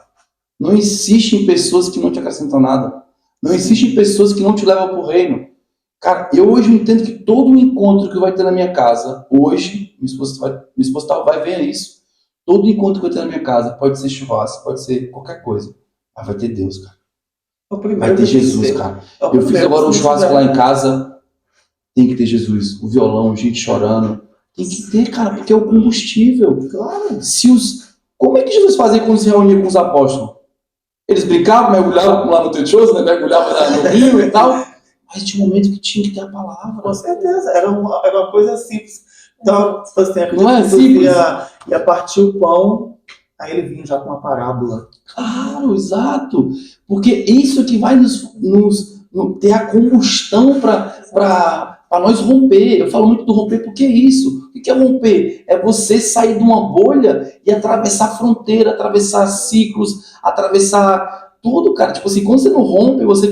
Não insiste em pessoas que não te acrescentam nada. Não insiste em pessoas que não te levam para o reino. Cara, eu hoje entendo que todo encontro que vai ter na minha casa, hoje, minha esposa vai ver isso. Todo encontro que vai ter na minha casa, pode ser churrasco, pode ser qualquer coisa. Mas vai ter Deus, cara. Vai ter Jesus, cara. Eu fiz agora um churrasco lá em casa, tem que ter Jesus. O violão, gente chorando. Tem que ter, cara, porque é o combustível. Claro. Como é que Jesus fazia quando se reunia com os apóstolos? Eles brincavam, mergulhavam lá no techoso, né? Mergulhavam no rio e tal. Mas tinha um momento que tinha que ter a palavra. Com certeza, era uma coisa simples. Então, assim, não é simples. Ia partir o pão, aí ele vinha já com uma parábola. Claro, exato. Porque isso que vai nos ter a combustão para nós romper. Eu falo muito do romper porque é isso. O que é romper? É você sair de uma bolha e atravessar fronteira, atravessar ciclos, atravessar tudo, cara. Tipo assim, quando você não rompe, você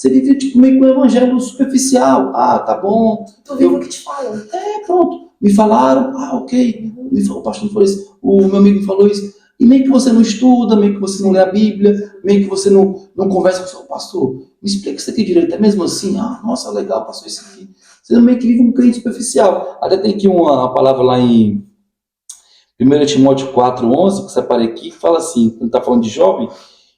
vive tipo, meio com o evangelho superficial. Tá bom. Tu vive o que te falam. Pronto. Me falaram, ok. O pastor me falou isso, o meu amigo me falou isso. E meio que você não estuda, meio que você não lê a Bíblia, meio que você não conversa com o seu pastor. Me explica isso aqui direito. É mesmo assim? Nossa, legal, pastor, isso aqui. Você meio que vive um crente superficial. Até tem aqui uma palavra lá em 1 Timóteo 4:11, que separei aqui, que fala assim, quando está falando de jovem,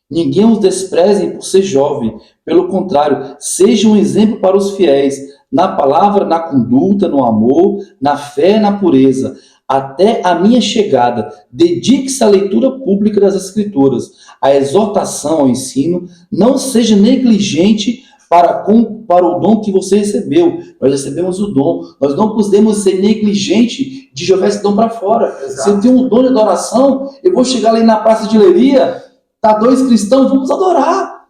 ninguém os despreze por ser jovem. Pelo contrário, seja um exemplo para os fiéis. na palavra, na conduta, no amor, na fé, na pureza, até a minha chegada. Dedique-se à leitura pública das Escrituras, à exortação, ao ensino. Não seja negligente para o dom que você recebeu. Nós recebemos o dom. Nós não podemos ser negligentes de jogar esse dom para fora. Exato. Se eu tenho um dom de adoração, eu vou chegar ali na praça de Leiria, tá 2 cristãos, vamos adorar.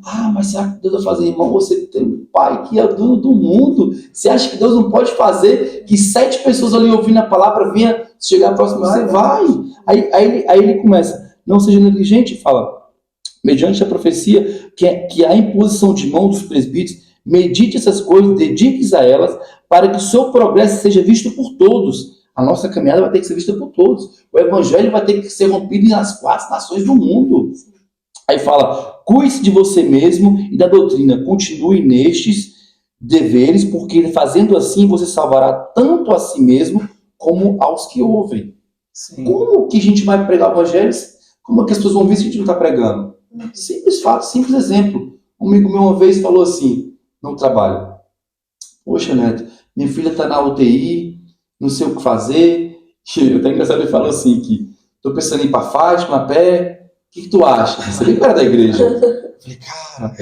Ah, mas será que Deus vai fazer? Irmão, você tem um pai que é dono do mundo. Você acha que Deus não pode fazer que 7 pessoas ali ouvindo a palavra venha chegar próximo? Você vai. Aí ele começa, não seja negligente, fala, mediante a profecia, que a imposição de mão dos presbíteros, medite essas coisas, dedique-se a elas, para que o seu progresso seja visto por todos. A nossa caminhada vai ter que ser vista por todos. O evangelho vai ter que ser rompido nas 4 nações do mundo. Aí fala, cuide de você mesmo e da doutrina, continue nestes deveres, porque fazendo assim você salvará tanto a si mesmo como aos que ouvem. Sim. Como que a gente vai pregar o evangelho? Como é que as pessoas vão ver se a gente não está pregando? Simples fato, simples exemplo. Um amigo meu uma vez falou assim, no trabalho, poxa, Neto, minha filha está na UTI, não sei o que fazer. Eu até engraçado, ele falou assim, que estou pensando em ir para Fátima a pé. O que tu acha? Você vem perto da igreja. Eu falei, cara,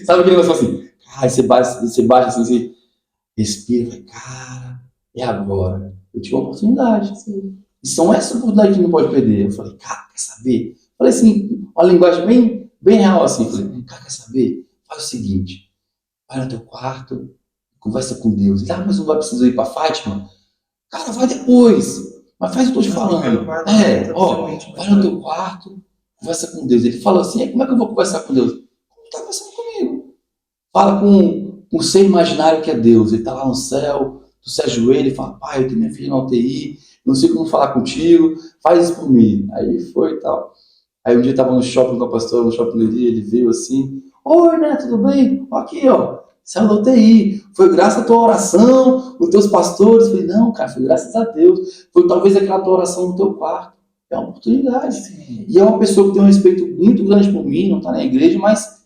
sabe aquele negócio assim? Cara, você baixa assim, você respira, falei, cara, é agora. Eu tive uma oportunidade. Sim. E são essas oportunidades que não pode perder. Eu falei, cara, quer saber? Falei assim, uma linguagem bem real assim. Falei, cara, quer saber? Faz o seguinte, vai no teu quarto, conversa com Deus. Ele, mas não vai precisar ir para Fátima? Cara, vai depois. Mas faz o que eu tô te falando. Vai no teu quarto, conversa com Deus. Ele falou assim, como é que eu vou conversar com Deus? Como está conversando comigo? Fala com o ser imaginário que é Deus. Ele está lá no céu, tu se ajoelha e fala, pai, eu tenho minha filha na UTI, não sei como falar contigo, faz isso por mim. Aí foi e tal. Aí um dia eu estava no shopping com a pastora, no shopping Leiria, ele veio assim, oi, né, tudo bem? Aqui, ó, saiu da UTI, foi graças à tua oração, os teus pastores. Eu falei, não, cara, foi graças a Deus, foi talvez aquela tua oração no teu quarto. É uma oportunidade. Sim. E é uma pessoa que tem um respeito muito grande por mim, não está na igreja, mas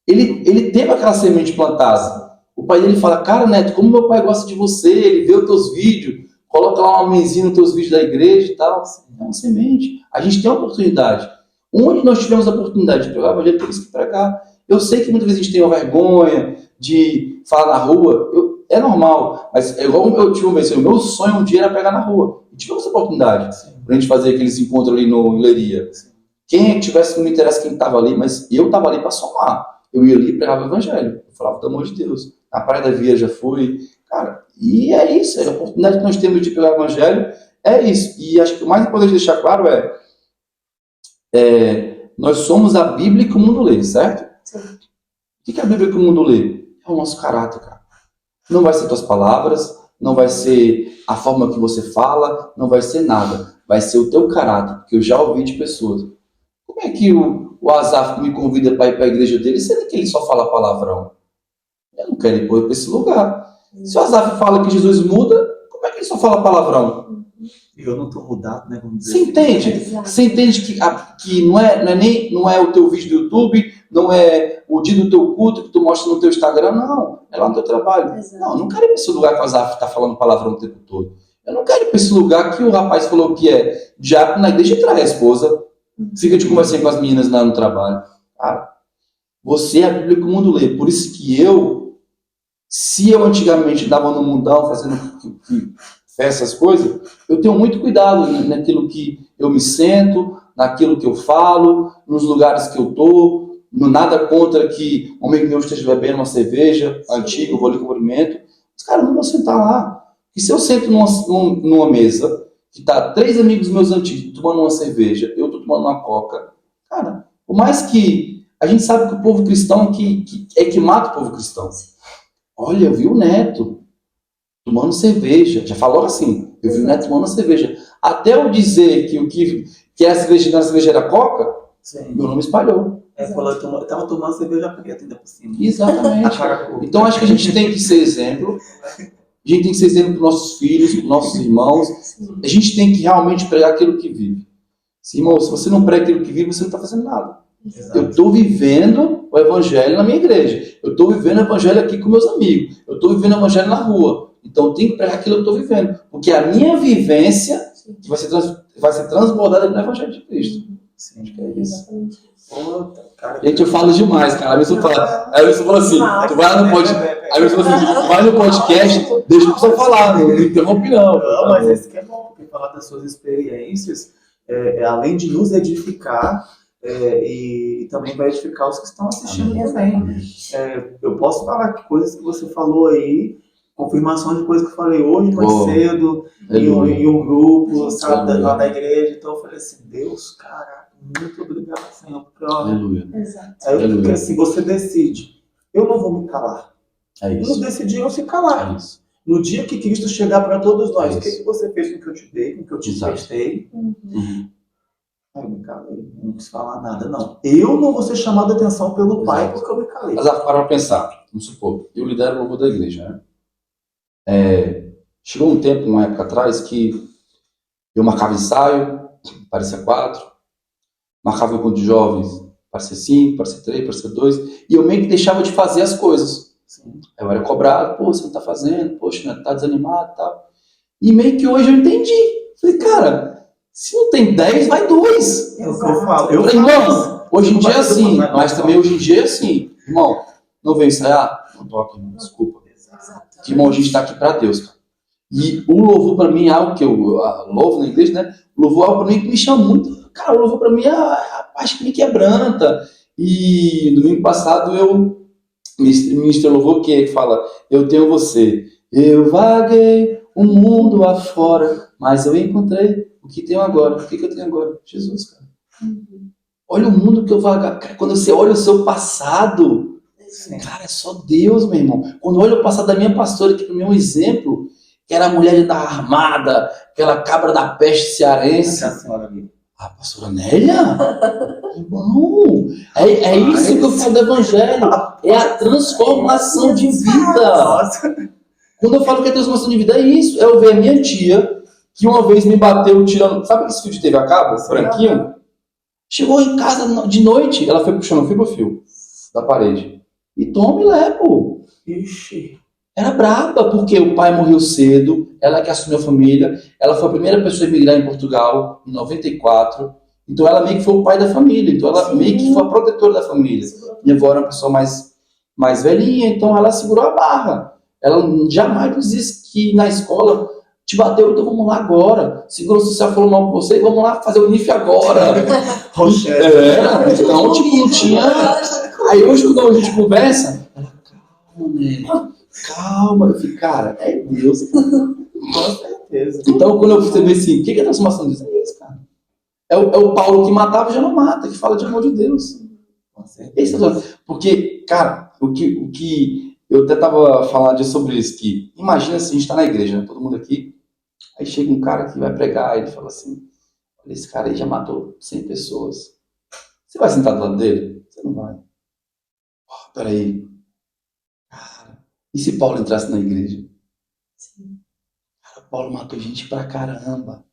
ele teve aquela semente plantada. O pai dele fala, cara, Neto, como meu pai gosta de você, ele vê os teus vídeos, coloca lá uma menzinha nos teus vídeos da igreja e tal. É uma semente. A gente tem uma oportunidade. Onde nós tivemos a oportunidade de pregar o evangelho, temos que pregar. Eu sei que muitas vezes a gente tem uma vergonha de falar na rua, é normal, mas é igual eu tive uma vez, o meu sonho um dia era pregar na rua. E tivemos a oportunidade para a gente fazer aqueles encontros ali no Leiria. Quem tivesse, não me interessa quem estava ali, mas eu estava ali para somar. Eu ia ali e pregava o evangelho. Eu falava do amor de Deus. Na Praia da Via já fui. Cara, e é isso. A oportunidade que nós temos de pregar o evangelho é isso. E acho que o mais importante deixar claro nós somos a Bíblia que o mundo lê, certo? Sim. O que é a Bíblia que o mundo lê? É o nosso caráter, cara. Não vai ser tuas palavras, não vai ser a forma que você fala, não vai ser nada. Vai ser o teu caráter, porque eu já ouvi de pessoas. Como é que o Azaf me convida para ir para a igreja dele, sendo que ele só fala palavrão? Eu não quero ir para esse lugar. Se o Azaf fala que Jesus muda, como é que ele só fala palavrão? Eu não estou mudado, né? Vamos dizer. Você entende? Você entende que não é o teu vídeo do YouTube, não é o dia do teu culto que tu mostra no teu Instagram, não. É lá no teu trabalho. Exato. Não, eu não quero ir para esse lugar que o Azaf está falando palavrão o tempo todo. Eu não quero ir para esse lugar que o rapaz falou que é diácono na igreja e trai a esposa. Fica de conversando com as meninas lá no trabalho. Cara, você é a Bíblia que o mundo lê. Por isso que se eu antigamente andava no mundão fazendo essas coisas, eu tenho muito cuidado naquilo que eu me sento, naquilo que eu falo, nos lugares que eu tô. Nada contra que um amigo meu esteja bebendo uma cerveja antiga, eu vou ali cumprimento. Os caras não vão sentar lá. E se eu sento numa mesa que tá 3 amigos meus antigos tomando uma cerveja, eu tô tomando uma coca, cara, por mais que a gente sabe que o povo cristão que mata o povo cristão. Olha, eu vi o Neto tomando cerveja, já falou assim, eu vi o Neto tomando cerveja. Até eu dizer que a cerveja não era cerveja, era coca, sim, meu nome espalhou. Falou, eu tava tomando cerveja preta ainda por cima. Exatamente. Então acho que a gente tem que ser exemplo. A gente tem que ser exemplo para os nossos filhos, para os nossos irmãos. A gente tem que realmente pregar aquilo que vive. Irmão, se você não prega aquilo que vive, você não está fazendo nada. Exato. Eu estou vivendo o evangelho na minha igreja. Eu estou vivendo o evangelho aqui com meus amigos. Eu estou vivendo o evangelho na rua. Então eu tenho que pregar aquilo que eu estou vivendo. Porque a minha vivência vai ser transbordada no evangelho de Cristo. Sim, Acho que é isso. Puta, cara. Gente, eu falo demais, cara. A pessoa fala assim, tu vai no podcast. Aí você fala assim, vai no podcast, deixa a pessoa falar, não interrompe não. Não, mas esse que é bom, porque falar das suas experiências, além de nos edificar, e também vai edificar os que estão assistindo também. Eu posso falar que coisas que você falou aí, confirmação de coisas que eu falei hoje, mais cedo, em um grupo, sabe, lá da igreja. Então eu falei assim, Deus, caraca, muito obrigado, Senhor. Porque, olha, aí eu fiquei assim, você decide, eu não vou me calar. Nos decidimos se calar. No dia que Cristo chegar para todos nós, o que você fez com o que eu te dei, com o que eu te emprestei? Aí eu me calei, não quis falar nada, não. Eu não vou ser chamado a atenção pelo Pai porque eu me calei. Mas para pensar, vamos supor, eu lidero o louvor da igreja, né? Chegou um tempo, uma época atrás, que eu marcava ensaio, parecia 4, marcava encontro de jovens, parecia 5, parecia 3, parecia 2, e eu meio que deixava de fazer as coisas. Eu era cobrado, pô, você não tá fazendo, poxa, tá desanimado e tal. E meio que hoje eu entendi. Falei, cara, se não tem 10, vai 2. É o que eu falo. Irmão, hoje em dia é assim, mas também hoje em dia é assim. Irmão, não veio ensaiar? Não toque, irmão, desculpa. Irmão, a gente tá aqui pra Deus, cara. E o louvor pra mim é algo que eu louvo na igreja, né? O louvor é algo pra mim que me chama muito. Cara, o louvor pra mim é a parte que me quebranta. E domingo passado eu ministro louvor que fala, eu tenho você. Eu vaguei o mundo afora, mas eu encontrei o que tenho agora. O que eu tenho agora? Jesus, cara. Olha o mundo que eu vagar. Cara, quando você olha o seu passado, cara, é só Deus, meu irmão. Quando eu olho o passado da minha pastora, que para mim é um exemplo, que era a mulher da armada, aquela cabra da peste cearense. A pastora Nélia? Irmão, é isso que eu falo do evangelho. É a transformação de vida. Quando eu falo que é transformação de vida, é isso. É eu ver a minha tia, que uma vez me bateu tirando... Sabe esse fio de TV a cabo? Branquinho? Chegou em casa de noite, ela foi puxando fio por fio da parede. E tome lepo. Ixi. Era braba, porque o pai morreu cedo, ela que assumiu a família, ela foi a primeira pessoa a emigrar em Portugal, em 94, então ela meio que foi o pai da família, então ela meio que foi a protetora da família. Minha avó era uma pessoa mais velhinha, então ela segurou a barra. Ela jamais disse que na escola te bateu, então vamos lá agora. Seguro social falou mal com você, vamos lá fazer o NIF agora. Então, tipo, não tinha... Aí hoje, quando a gente conversa, calma, eu fico, cara, é Deus. Com certeza. Então, quando eu percebi assim, o que é a transformação de Deus? É isso, cara. É o Paulo que matava e já não mata, que fala de amor de Deus. Esse é porque, cara, o que eu até tava falando disso sobre isso, que imagina se a gente tá na igreja, né, todo mundo aqui, aí chega um cara que vai pregar e ele fala assim, olha, esse cara aí já matou 100 pessoas. Você vai sentar do lado dele? Você não vai. Oh, peraí. Cara, e se Paulo entrasse na igreja? Sim. Cara, Paulo matou gente pra caramba.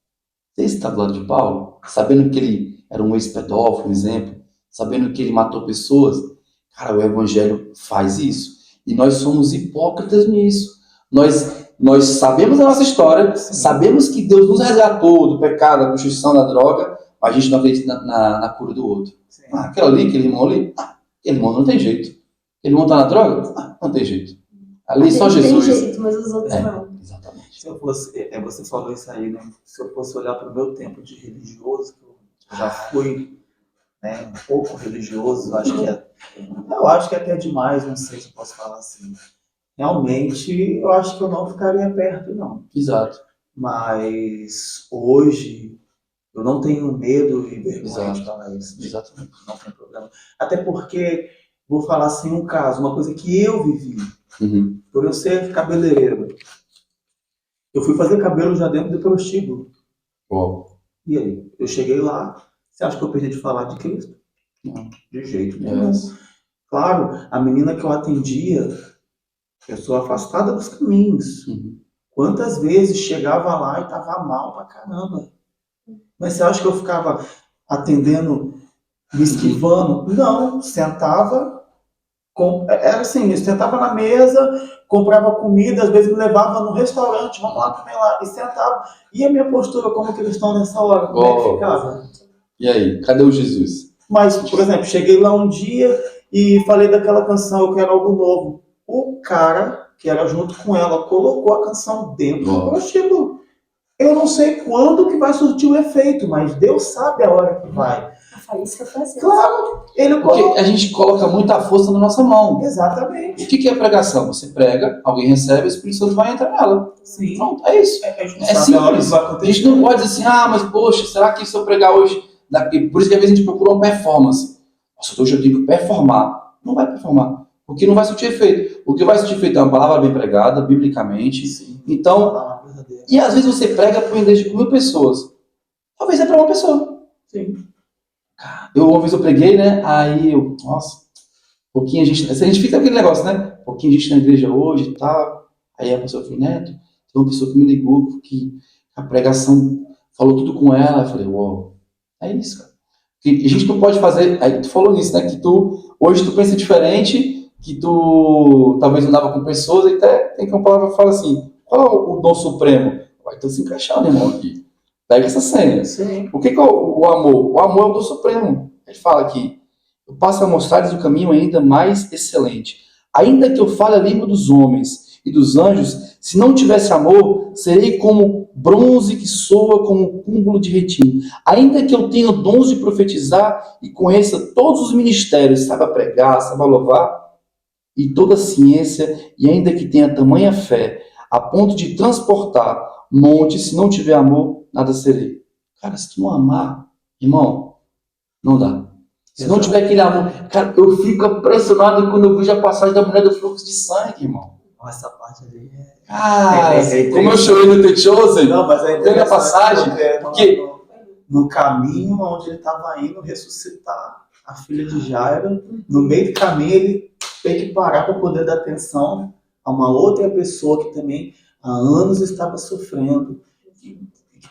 Você está do lado de Paulo? Sabendo que ele era um ex-pedófilo, um exemplo, sabendo que ele matou pessoas, cara, o evangelho faz isso. E nós somos hipócritas nisso. Nós sabemos a nossa história, sabemos que Deus nos resgatou do pecado, da prostituição, da droga, mas a gente não acredita na cura do outro. Aquele irmão ali, aquele irmão não tem jeito. Aquele irmão está na droga? Não tem jeito. Ali só Jesus. Tem jeito, mas os outros não. Exatamente. Se eu fosse, você falou isso aí, né? Se eu fosse olhar para o meu tempo de religioso, que eu já fui, né, um pouco religioso, eu acho que até demais, não sei se eu posso falar assim. Realmente, eu acho que eu não ficaria perto, não. Exato. Mas hoje, eu não tenho medo e vergonha de falar isso. Exatamente. Não tem problema. Até porque, vou falar assim um caso, uma coisa que eu vivi. Por eu ser cabeleireiro. Eu fui fazer cabelo já dentro do prostíbulo. Uau. E aí? Eu cheguei lá, você acha que eu perdi de falar de Cristo? Não, de jeito nenhum. Claro, a menina que eu atendia, pessoa afastada dos caminhos. Quantas vezes chegava lá e estava mal pra caramba. Mas você acha que eu ficava atendendo, me esquivando? Não, sentava, Era assim, eu sentava na mesa, comprava comida, às vezes me levava no restaurante, vamos lá comer lá, e sentava. E a minha postura como cristão nessa hora, como é que ficava? E aí, cadê o Jesus? Mas, por exemplo, cheguei lá um dia e falei daquela canção, Eu Quero Algo Novo. O cara, que era junto com ela, colocou a canção dentro do prostíbulo. Eu não sei quando que vai surtir o efeito, mas Deus sabe a hora que vai. A faísca foi assim. Claro, porque a gente coloca muita força na nossa mão. Exatamente. O que é pregação? Você prega, alguém recebe, o Espírito Santo vai entrar nela. Sim. Pronto, é isso. É simples. A gente não pode dizer assim, mas poxa, será que se eu pregar hoje... Por isso que às vezes a gente procura uma performance. Nossa, hoje eu tenho que performar. Não vai performar. Porque não vai surtir efeito. O que vai surtir efeito é uma palavra bem pregada, biblicamente. Sim. Então, e às vezes você prega para uma igreja com 1000 pessoas. Talvez é para uma pessoa. Sim. Uma vez eu preguei, né? Aí nossa, pouquinho a gente fica aquele negócio, né? Pouquinho a gente na igreja hoje e tal. Aí a pessoa falou, Neto, tem uma pessoa que me ligou, que a pregação falou tudo com ela. Eu falei, uau, é isso, cara. Que a gente não pode fazer. Aí tu falou nisso, né? Que hoje tu pensa diferente, que tu talvez andava com pessoas, e até tem uma palavra que fala assim: qual é o dom supremo? Vai então se encaixar, né, irmão, aqui. Pega essa senha. Sim. O que é o amor? O amor é o dom supremo. Ele fala aqui: eu passo a mostrar-lhes o caminho ainda mais excelente. Ainda que eu fale a língua dos homens e dos anjos, se não tivesse amor, serei como bronze que soa como cúmulo de retino. Ainda que eu tenha dons de profetizar e conheça todos os ministérios, saiba pregar, saiba louvar, e toda a ciência, e ainda que tenha tamanha fé, a ponto de transportar montes, se não tiver amor, nada serei. Cara, se tu não amar, irmão, não dá. Se não tiver aquele amor, cara, eu fico impressionado quando eu vejo a passagem da mulher do fluxo de sangue, irmão. Essa parte ali é... Como eu chorei no The Chosen, não, mas é tem a passagem, porque no caminho onde ele estava indo ressuscitar a filha de Jairo, no meio do caminho ele tem que parar para poder dar atenção a uma outra pessoa que também há anos estava sofrendo.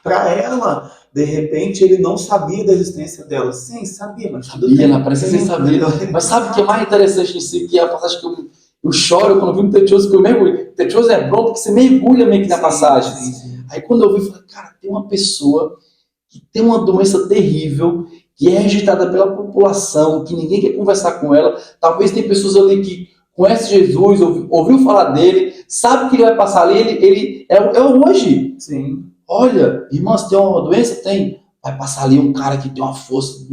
Para ela, de repente, ele não sabia da existência dela. Sim, sabia, mas tudo bem. Na presença sabia. Mas sabe o que é mais interessante nisso? Que é a passagem que eu choro quando eu vi no The Chosen, que eu mergulho. The Chosen é bom porque você mergulha meio que na passagem. Sim. Aí quando eu vi, eu falei, cara, tem uma pessoa que tem uma doença terrível, que é rejeitada pela população, que ninguém quer conversar com ela. Talvez tem pessoas ali que conhecem Jesus, ouviu falar dele, sabe que ele vai passar ali, ele é hoje. Sim. Olha, irmã, você tem uma doença? Tem. Vai passar ali um cara que tem uma força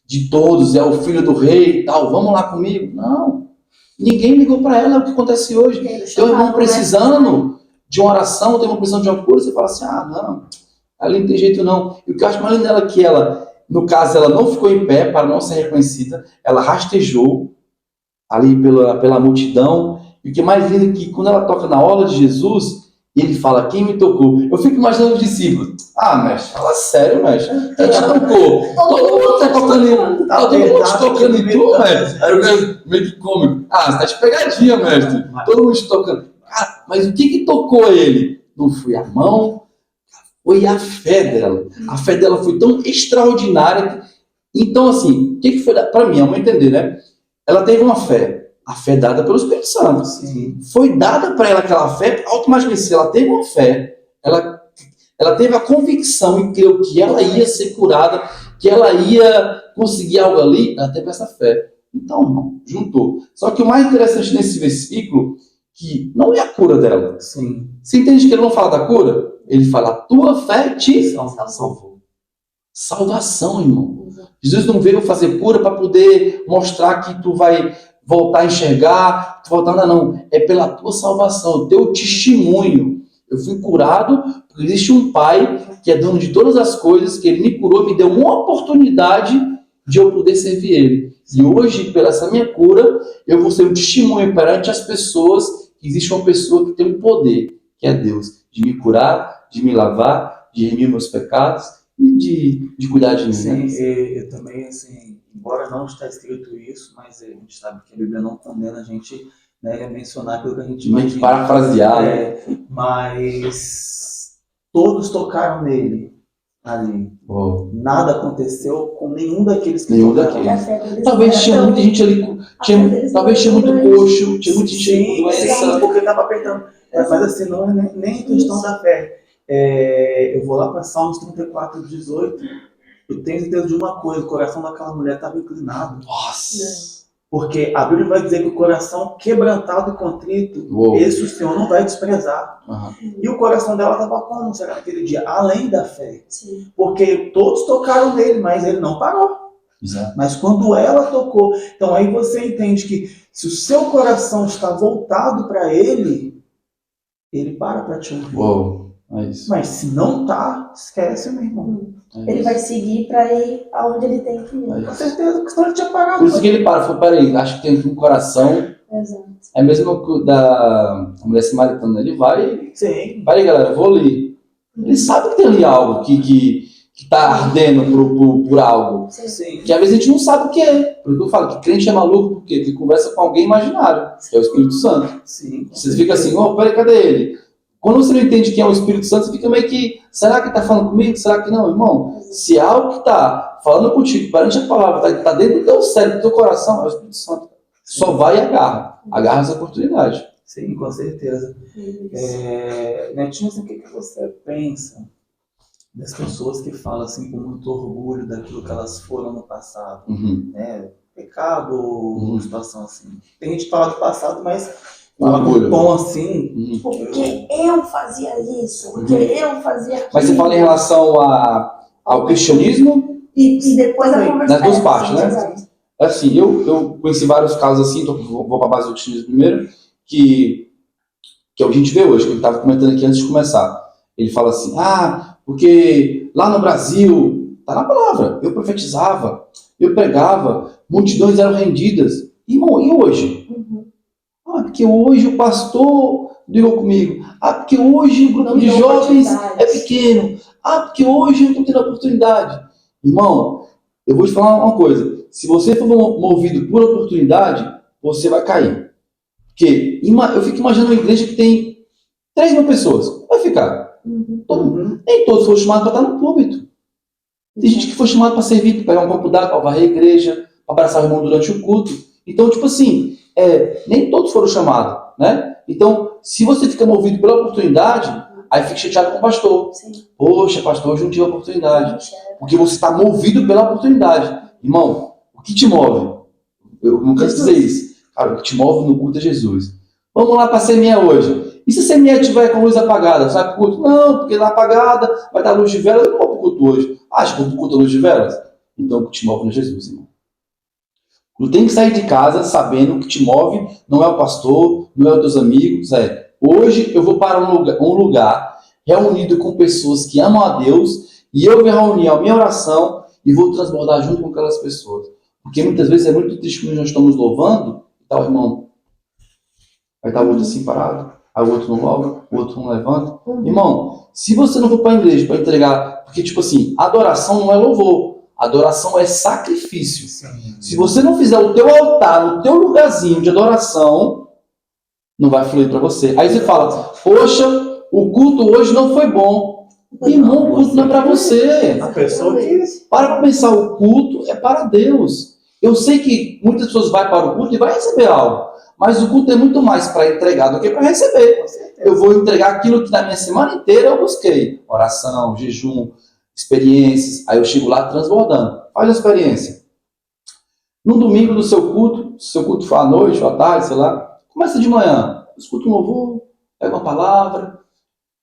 de todos, é o filho do rei e tal, vamos lá comigo. Não. Ninguém ligou para ela, é o que acontece hoje. Tem um irmão precisando de uma oração, tem uma precisando de uma cura, você fala assim, não, ali não tem jeito não. E o que eu acho mais lindo dela é que ela, no caso, ela não ficou em pé para não ser reconhecida, ela rastejou ali pela multidão. E o que é mais lindo é que quando ela toca na orla de Jesus, ele fala, quem me tocou? Eu fico imaginando os discípulos. Mestre, fala sério, mestre. Quem te tocou? Todo mundo tá tocando em tu, mestre. Aí eu ganho meio que cômico. Você tá de pegadinha, mestre. Todo mundo te tocando. Mas o que tocou ele? Não foi a mão, foi a fé dela. A fé dela foi tão extraordinária. Então, assim, o que foi para mim? Vamos entender, né? Ela teve uma fé. A fé dada pelo Espírito Santo. Sim. Foi dada para ela aquela fé, automaticamente, ela teve uma fé, ela teve a convicção e creu que ela ia ser curada, que ela ia conseguir algo ali, ela teve essa fé. Então, irmão, juntou. Só que o mais interessante nesse versículo, que não é a cura dela. Sim. Você entende que ele não fala da cura? Ele fala, a tua fé te salvou. Salvação, irmão. Jesus não veio fazer cura para poder mostrar que tu vai voltar a enxergar, não. É pela tua salvação, o teu testemunho. Eu fui curado porque existe um Pai que é dono de todas as coisas, que Ele me curou, me deu uma oportunidade de eu poder servir Ele. E hoje, pela essa minha cura, eu vou ser um testemunho perante as pessoas que existe uma pessoa que tem um poder, que é Deus, de me curar, de me lavar, de remir meus pecados e de cuidar de mim. Sim, né? eu também, assim, embora não está escrito isso, mas a gente sabe que a Bíblia não condena a gente, né, mencionar aquilo que a gente imagina. Parafrasear. Mas todos tocaram nele. ali. Uou. Nada aconteceu com nenhum daqueles que Nenhum tocaram. daqueles. Talvez tinha muita gente ali, talvez tinha muito coxo, tinha muita gente com doença. Porque estava apertando. Mas assim, não é nem questão da fé. Eu vou lá para Salmos 34:18. Eu tenho certeza de uma coisa: o coração daquela mulher estava inclinado. Nossa! Porque a Bíblia vai dizer que o coração quebrantado e contrito, esse o Senhor não vai desprezar. E o coração dela estava como, será, naquele dia? Além da fé. Sim. Porque todos tocaram nele, mas ele não parou. Exato. Mas quando ela tocou, então aí você entende que se o seu coração está voltado para ele, ele para te ouvir. Uou. É isso. Mas se não tá, esquece, meu irmão. Ele vai seguir para ir aonde ele tem que ir. Com certeza, porque senão ele tinha parado. Por isso que ele para, falou, peraí, acho que tem um coração. Exato. É mesmo da mulher samaritana, ele vai. Sim. Peraí, galera, eu vou ali. Ele sabe que tem ali algo que tá ardendo por algo. Sim. Que às vezes a gente não sabe o que é. Por isso que eu falo que crente é maluco, porque ele conversa com alguém imaginário, que é o Espírito Santo. Sim. Você fica assim, peraí, cadê ele? Quando você não entende quem é o Espírito Santo, você fica meio que, será que está falando comigo? Será que não, irmão? Se é algo que está falando contigo, perante a palavra, está dentro do teu cérebro, do teu coração, é o Espírito Santo. Só vai e agarra essa oportunidade. Sim, com certeza. Netinho, assim, o que você pensa das pessoas que falam assim com muito orgulho daquilo que elas foram no passado? Né? Pecado, situação assim. Tem gente que fala do passado, mas fala com um tom assim. Porque eu fazia isso, porque eu fazia aquilo. Mas você fala em relação ao cristianismo? E depois a conversa. Nas duas partes, né? Assim, eu conheci vários casos assim, então vou para a base do cristianismo primeiro, que é o que a gente vê hoje, que ele estava comentando aqui antes de começar. Ele fala assim, porque lá no Brasil, tá na palavra, eu profetizava, eu pregava, multidões eram rendidas. Irmão, e hoje? Porque hoje o pastor ligou comigo. Porque hoje o grupo de jovens é pequeno. Porque hoje eu não estou tendo oportunidade. Irmão, eu vou te falar uma coisa. Se você for movido por oportunidade, você vai cair. Porque eu fico imaginando uma igreja que tem 3.000 pessoas. Vai ficar. Nem todos foram chamados para estar no púlpito. Tem gente que foi chamado para servir, para pegar um copo d'água, para varrer a igreja, para abraçar o irmão durante o culto. Então, tipo assim, nem todos foram chamados, né? Então, se você fica movido pela oportunidade, aí fica chateado com o pastor. Sim. Poxa, pastor, hoje não tive a oportunidade. Porque você está movido pela oportunidade. Irmão, o que te move? Eu não quero dizer isso. Cara, o que te move no culto é Jesus. Vamos lá para a semeia hoje. E se a semeia estiver com a luz apagada? Sai para o culto? Não, porque na apagada vai dar luz de velas. Eu não vou para o culto hoje. Acha que o culto é luz de velas? Então o que te move não é Jesus, irmão. Tu tem que sair de casa sabendo que o que te move não é o pastor, não é os teus amigos. Hoje eu vou para um lugar reunido com pessoas que amam a Deus e eu vou reunir a minha oração e vou transbordar junto com aquelas pessoas. Porque muitas vezes é muito triste quando nós estamos louvando, tá, o irmão? Vai estar o outro assim parado, aí o outro não louva, o outro não levanta. Irmão, se você não for para a igreja para entregar, porque tipo assim, adoração não é louvor. Adoração é sacrifício. Se você não fizer o teu altar, o teu lugarzinho de adoração, não vai fluir para você. Aí você fala, poxa, o culto hoje não foi bom. Irmão, o culto não é para você. A pessoa que... Para pensar, o culto é para Deus. Eu sei que muitas pessoas vão para o culto e vai receber algo. Mas o culto é muito mais para entregar do que para receber. Eu vou entregar aquilo que na minha semana inteira eu busquei. Oração, jejum, experiências, aí eu chego lá transbordando. Faz a experiência. No domingo do seu culto, se o seu culto for à noite ou à tarde, sei lá, começa de manhã, escuta um louvor, pega uma palavra,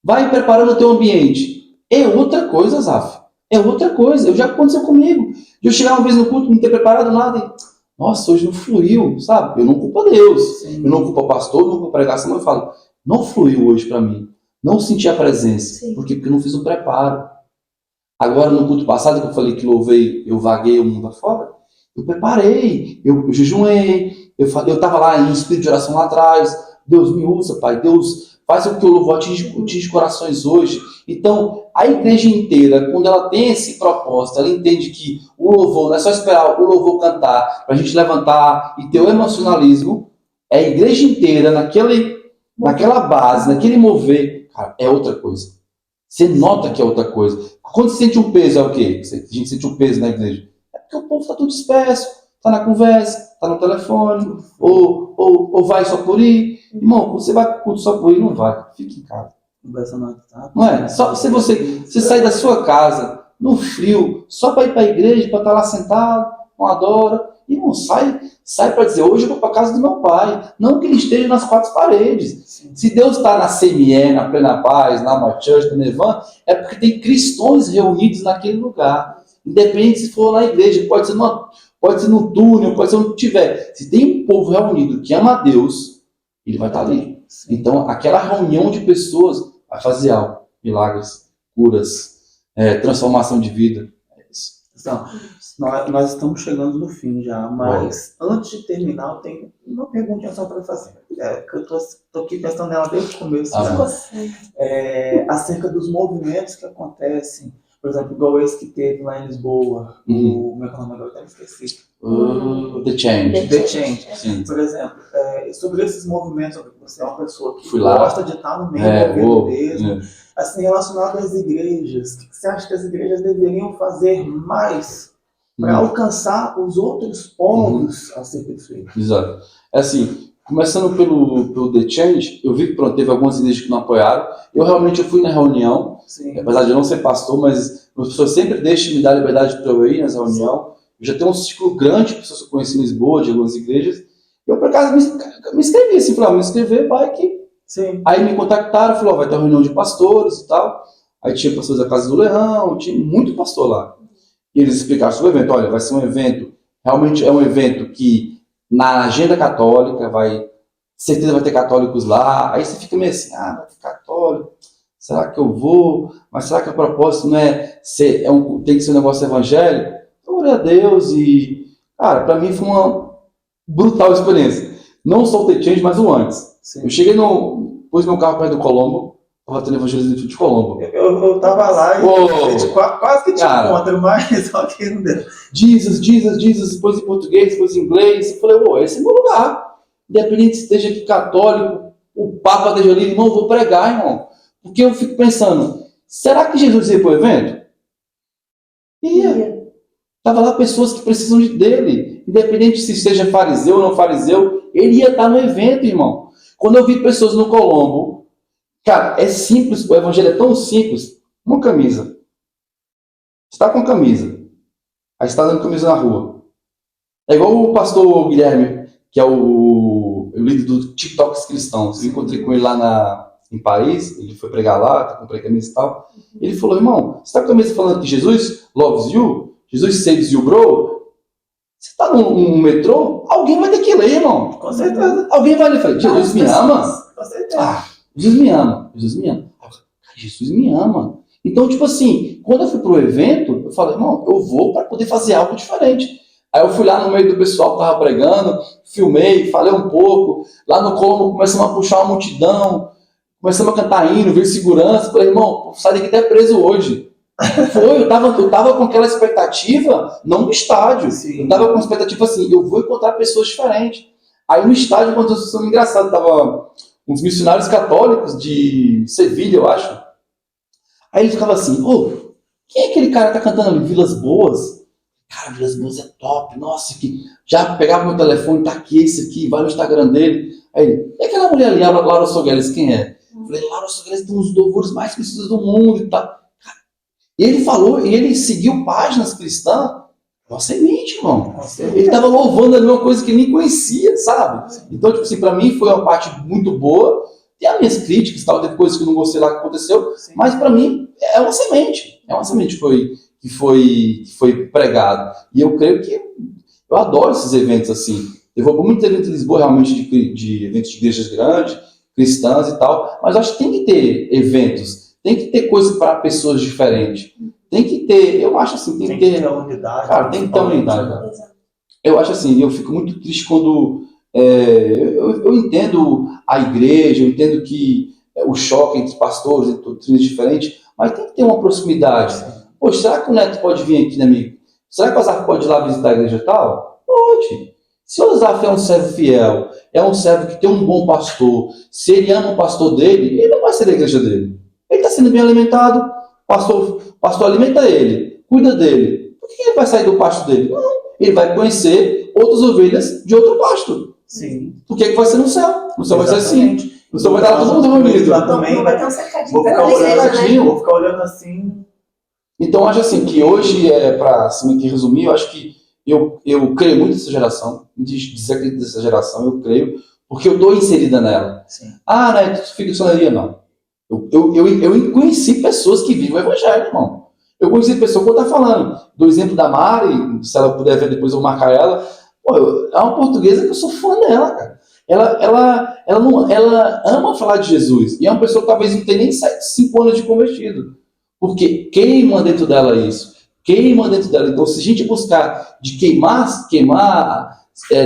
vai preparando o teu ambiente. É outra coisa, Zaf. É outra coisa. Já aconteceu comigo. De eu chegar uma vez no culto, não ter preparado nada e, nossa, hoje não fluiu, sabe? Eu não culpo a Deus, eu não culpo o pastor, eu não culpo a pregação, eu falo, não fluiu hoje para mim. Não senti a presença. Por quê? Porque eu não fiz um preparo. Agora, no culto passado, que eu falei que louvei, eu vaguei o mundo afora, eu preparei, eu jejuei, eu estava lá em espírito de oração lá atrás. Deus me usa, Pai. Deus faz com que o louvor atinja corações hoje. Então, a igreja inteira, quando ela tem esse propósito, ela entende que o louvor não é só esperar o louvor cantar, para a gente levantar e ter o emocionalismo. É a igreja inteira, naquela base, naquele mover, cara, é outra coisa. Você nota que é outra coisa. Quando você sente um peso, é o quê? A gente sente um peso na igreja. É porque o povo está tudo disperso, está na conversa, está no telefone, ou vai só por ir. Irmão, você vai pro culto só por ir, não vai. Fica em casa. Não é? Só se você sair da sua casa, no frio, só para ir para a igreja, para estar lá sentado, não adora. Irmão, sai para dizer, hoje eu vou para a casa do meu pai. Não que ele esteja nas quatro paredes. Sim. Se Deus está na CME, na Plena Paz, na My Church, na Nevan, é porque tem cristãos reunidos naquele lugar. Independente se for na igreja, pode ser no túnel, pode ser onde tiver. Se tem um povo reunido que ama a Deus, ele vai estar ali. Sim. Então, aquela reunião de pessoas vai fazer algo. Milagres, curas, transformação de vida. É isso. Então, nós estamos chegando no fim já, mas antes de terminar, eu tenho uma perguntinha só para fazer. Que eu estou aqui pensando nela desde o começo. Acerca dos movimentos que acontecem, por exemplo, igual esse que teve lá em Lisboa, como é que é o nome agora? Eu até esqueci. The Change. The Change. Sim. Por exemplo, sobre esses movimentos, você é uma pessoa que gosta de estar no meio mesmo, assim, relacionado às igrejas, o que você acha que as igrejas deveriam fazer mais para alcançar os outros pontos a ser perfeitos? Exato. Assim, começando pelo The Change, eu vi que teve algumas igrejas que não apoiaram. Eu fui na reunião, apesar de eu não ser pastor, mas as pessoas sempre deixam me dar liberdade para eu ir nessa reunião. Eu já tenho um ciclo grande de pessoas que eu conheci em Lisboa, de algumas igrejas. Eu, por acaso, me inscrevi assim, falei, me inscrever, vai que... Sim. Aí me contactaram, falaram, vai ter uma reunião de pastores e tal. Aí tinha pastores da Casa do Leão, tinha muito pastor lá. E eles explicaram sobre o evento. Olha, vai ser um evento, realmente é um evento que na agenda católica certeza vai ter católicos lá. Aí você fica meio assim, vai ter católico, será que eu vou? Mas será que o propósito não tem que ser um negócio evangélico? Glória a Deus. E, cara, pra mim foi uma brutal experiência. Não só o The Change, mas o antes. Sim. Eu cheguei pus meu carro perto do Colombo, estava tendo evangelismo de Colombo. Eu tava lá e quase que tinha encontro, mas só que não deu. Jesus, depois em português, depois em inglês. Eu falei, esse é meu lugar. Independente se esteja aqui católico, o Papa esteja ali, irmão, eu vou pregar, irmão. Porque eu fico pensando, será que Jesus ia para o evento? Ia. Tava lá pessoas que precisam dele. Independente se seja fariseu ou não fariseu, ele ia estar no evento, irmão. Quando eu vi pessoas no Colombo, cara, é simples, o evangelho é tão simples. Uma camisa. Você está com camisa. Aí você está dando camisa na rua. É igual o pastor Guilherme, que é o líder do TikToks cristãos. Eu encontrei com ele lá em Paris, ele foi pregar lá, comprei camisa e tal. Ele falou, irmão, você está com a camisa falando que Jesus loves you? Jesus saves you, bro? Você está no metrô? Alguém vai ter que ler, irmão. Com certeza. Alguém vai ler e falar, Jesus me ama? Com certeza. Jesus me ama. Jesus me ama. Então, tipo assim, quando eu fui pro evento, eu falei, irmão, eu vou para poder fazer algo diferente. Aí eu fui lá no meio do pessoal que estava pregando, filmei, falei um pouco. Lá no Colombo começamos a puxar uma multidão, começamos a cantar hino, veio segurança. Falei, irmão, sai daqui até preso hoje. Eu tava com aquela expectativa, não no estádio. Sim. Eu tava com uma expectativa assim, eu vou encontrar pessoas diferentes. Aí no estádio aconteceu uma situação engraçada, tava uns missionários católicos de Sevilha, eu acho. Aí ele ficava assim, quem é aquele cara que tá cantando ali? Vilas Boas? Cara, Vilas Boas é top, nossa, que já pegava meu telefone, tá aqui, esse aqui, vai no Instagram dele. Aí ele, e aquela mulher ali, a Laura Sogueles, quem é? Eu falei, Laura Sogueles tem uns louvores mais conhecidos do mundo e tal. E ele falou, e ele seguiu páginas cristãs, nossa, é mente, irmão. Ele tava louvando ali uma coisa que ele nem conhecia, sabe? Então, tipo assim, pra mim foi uma parte muito boa. Tem as minhas críticas, tal, teve coisas que eu não gostei lá que aconteceu, sim, mas pra mim é uma semente que foi pregado. E eu creio que eu adoro esses eventos assim. Eu vou muitos eventos em Lisboa, realmente, de eventos de igrejas grandes, cristãs e tal, mas acho que tem que ter eventos, tem que ter coisa para pessoas diferentes. Tem que ter, eu acho assim, tem que ter unidade. Cara, tem que ter unidade. Cara. Eu acho assim, eu fico muito triste quando eu entendo a igreja, eu entendo que o choque entre pastores e doutrinas diferentes, mas tem que ter uma proximidade. Poxa, será que o Neto pode vir aqui, né, amigo? Será que o Azaf pode ir lá visitar a igreja tal? Pode. Se o Azaf é um servo fiel, é um servo que tem um bom pastor, se ele ama o pastor dele, ele não vai ser da igreja dele. Ele está sendo bem alimentado, pastor alimenta ele, cuida dele. Por que ele vai sair do pasto dele? Não, ele vai conhecer outras ovelhas de outro pasto. Sim. O que vai ser no céu? No céu vai ser assim. No céu vai estar todo mundo reunido. Não vai ter um cercadinho Vou pra ficar cada olhando igreja, né? vou ficar olhando assim. Então, eu acho assim, que hoje, para aqui resumir, eu acho que eu creio muito nessa geração, desacredito dessa geração, eu creio, porque eu estou inserida nela. Sim. Ah, não é ficcionaria, não. Eu conheci pessoas que vivem o evangelho, irmão. Eu conheci pessoas, quando tá falando do exemplo da Mari, se ela puder ver depois eu vou marcar ela, é uma portuguesa que eu sou fã dela, cara. Ela ama falar de Jesus, e é uma pessoa que talvez não tenha nem 5 anos de convertido. Porque queima dentro dela isso. Queima dentro dela. Então, se a gente buscar de queimar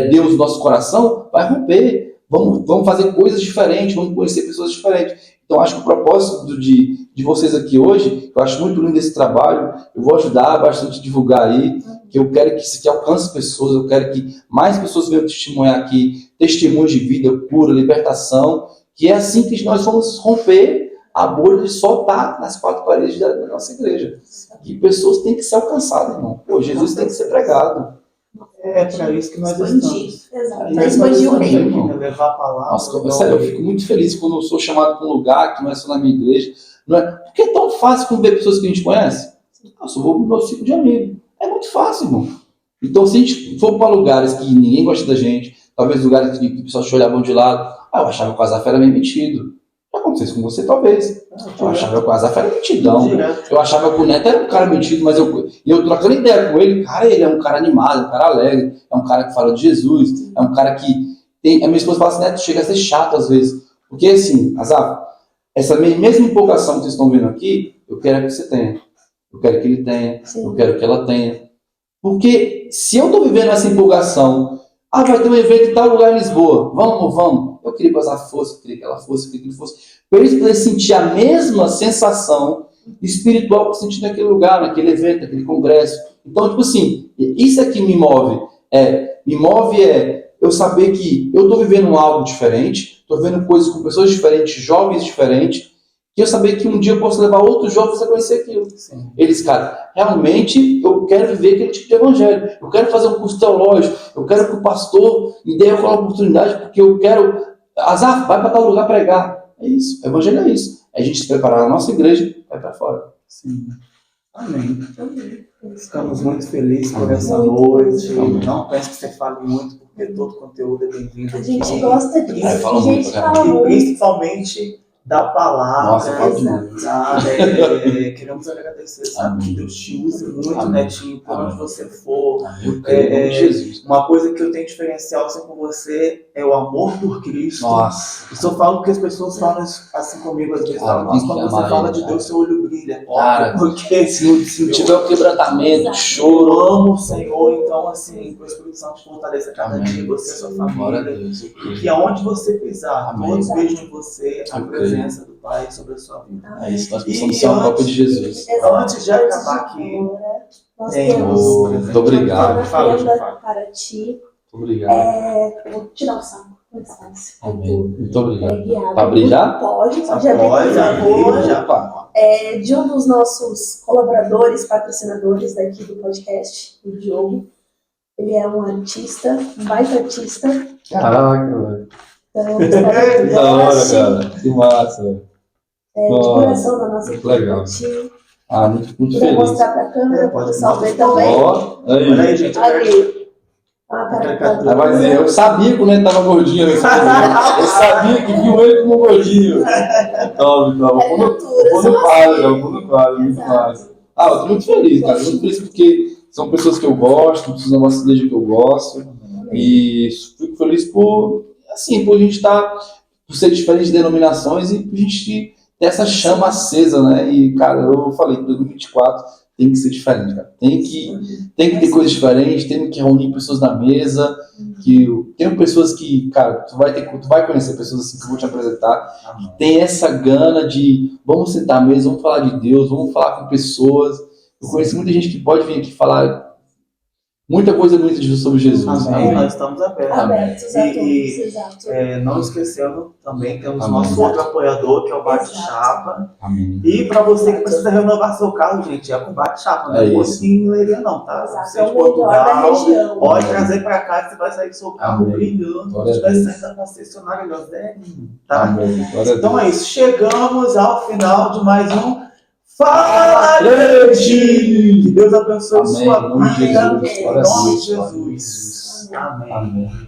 Deus no nosso coração, vai romper. Vamos fazer coisas diferentes, vamos conhecer pessoas diferentes. Então, acho que o propósito de vocês aqui hoje, eu acho muito lindo esse trabalho, eu vou ajudar bastante a divulgar aí, que eu quero que isso aqui alcance pessoas, eu quero que mais pessoas venham testemunhar aqui, testemunhos de vida pura, libertação, que é assim que nós vamos romper a bolha de só estar nas 4 paredes da nossa igreja. E pessoas têm que ser alcançadas, irmão. Pô, Jesus tem que ser pregado. É para isso que nós estamos. Exato. Para expandir o reino. Levar a palavra. Nossa, sério, eu fico muito feliz quando eu sou chamado para um lugar que não é só na minha igreja. Não é, porque é tão fácil conviver pessoas que a gente conhece. Nossa, eu vou pro meu ciclo de amigo. É muito fácil, irmão. Então, se a gente for para lugares que ninguém gosta da gente, talvez lugares que o pessoal te olhavam de lado, eu achava que o Azaf era meio metido. Já aconteceu isso com você, talvez. Eu achava que o Azaf era mentidão. Eu achava que o Neto era um cara metido, mas eu trocando ideia com ele, cara, ele é um cara animado, um cara alegre, é um cara que fala de Jesus, é um cara que tem... A minha esposa fala assim, Neto, chega a ser chato às vezes. Porque assim, Azaf, essa mesma empolgação que vocês estão vendo aqui, eu quero que você tenha. Eu quero que ele tenha. Sim. Eu quero que ela tenha. Porque se eu estou vivendo essa empolgação, vai ter um evento em tal lugar em Lisboa, vamos. Eu queria que o Azaf fosse, eu queria que ela fosse, eu queria que ele fosse. Para eles poderem sentir a mesma sensação espiritual que eu senti naquele lugar, naquele evento, naquele congresso. Então, tipo assim, isso é que me move. Eu saber que eu estou vivendo algo diferente, estou vivendo coisas com pessoas diferentes, jovens diferentes, e eu saber que um dia eu posso levar outros jovens a conhecer aquilo. Sim. Eles, cara, realmente eu quero viver aquele tipo de evangelho. Eu quero fazer um curso teológico, eu quero que o pastor me dê aquela oportunidade, porque eu quero... Azaf, vai para tal lugar pregar. É isso, o evangelho é isso. É a gente se preparar na nossa igreja e vai para fora. Sim. Amém. Ficamos muito felizes por essa noite. Não peço que você fale muito, porque todo conteúdo é bem-vindo. A gente gosta disso. A gente fala muito. muito. Principalmente da palavra. Nossa, queremos agradecer, sabe? Que Deus te use muito, Netinho, por onde você for. Jesus. Uma coisa que eu tenho diferencial assim, com você é o amor por Cristo. Nossa. Eu só falo que as pessoas falam assim comigo às vezes. Mas quando você fala de Deus, seu olho brilha. Cara, porque se não tiver o quebrantamento, choro. Eu amo o Senhor, então assim, que o Espírito Santo fortaleça cada dia você e sua família. E que aonde você pisar, todos vejam em você a presença do Pai sobre a sua vida. É isso, nós precisamos ser o próprio de Jesus. Antes de acabar aqui, nós temos muito obrigado. para ti. Muito obrigado. Vou tirar o saco. Amém. Muito obrigado. Para abrir já? Pode já de um dos nossos colaboradores, patrocinadores daqui do podcast, o Diogo. Ele é um artista, um baita artista. Caraca, velho. Então, espero que da hora, cara. Que massa, velho. De coração da nossa equipe. Legal. Muito feliz. Vou mostrar pra câmera, para o pessoal ver também. Olha aí, gente. Ali. Eu sabia que o Neto tava gordinho. Eu sabia que viu ele como gordinho. Top. Vou no quadro, muito massa. Eu tô muito feliz, cara. Muito feliz porque são pessoas que eu gosto, pessoas da nossa igreja que eu gosto. E fico feliz por a gente estar, por ser diferentes denominações e por a gente ter essa chama acesa, né? E, cara, eu falei que 2024 tem que ser diferente, cara. Tem que ter coisas diferentes, tem que reunir pessoas na mesa, tem pessoas que, cara, tu vai conhecer pessoas assim que eu vou te apresentar, que tem essa gana de, vamos sentar à mesa, vamos falar de Deus, vamos falar com pessoas. Eu conheço muita gente que pode vir aqui falar Muita coisa bonita sobre Jesus. Amém. Nós estamos abertos. Abertos a todos, exato. Não esquecendo, também temos Amém. nosso outro apoiador, que é o Bate-Chapa. Amém. E para você que precisa renovar seu carro, gente, é com Bate-Chapa, não é isso. em Leiria não, tá? Exato. Você é de Portugal, pode trazer para cá que você vai sair com seu carro brilhando. Se estiver saindo da concessionária, tá? Amém. Então é isso, chegamos ao final de mais um Fala Crente! Que Deus abençoe sua vida. Em nome de Jesus. Amém.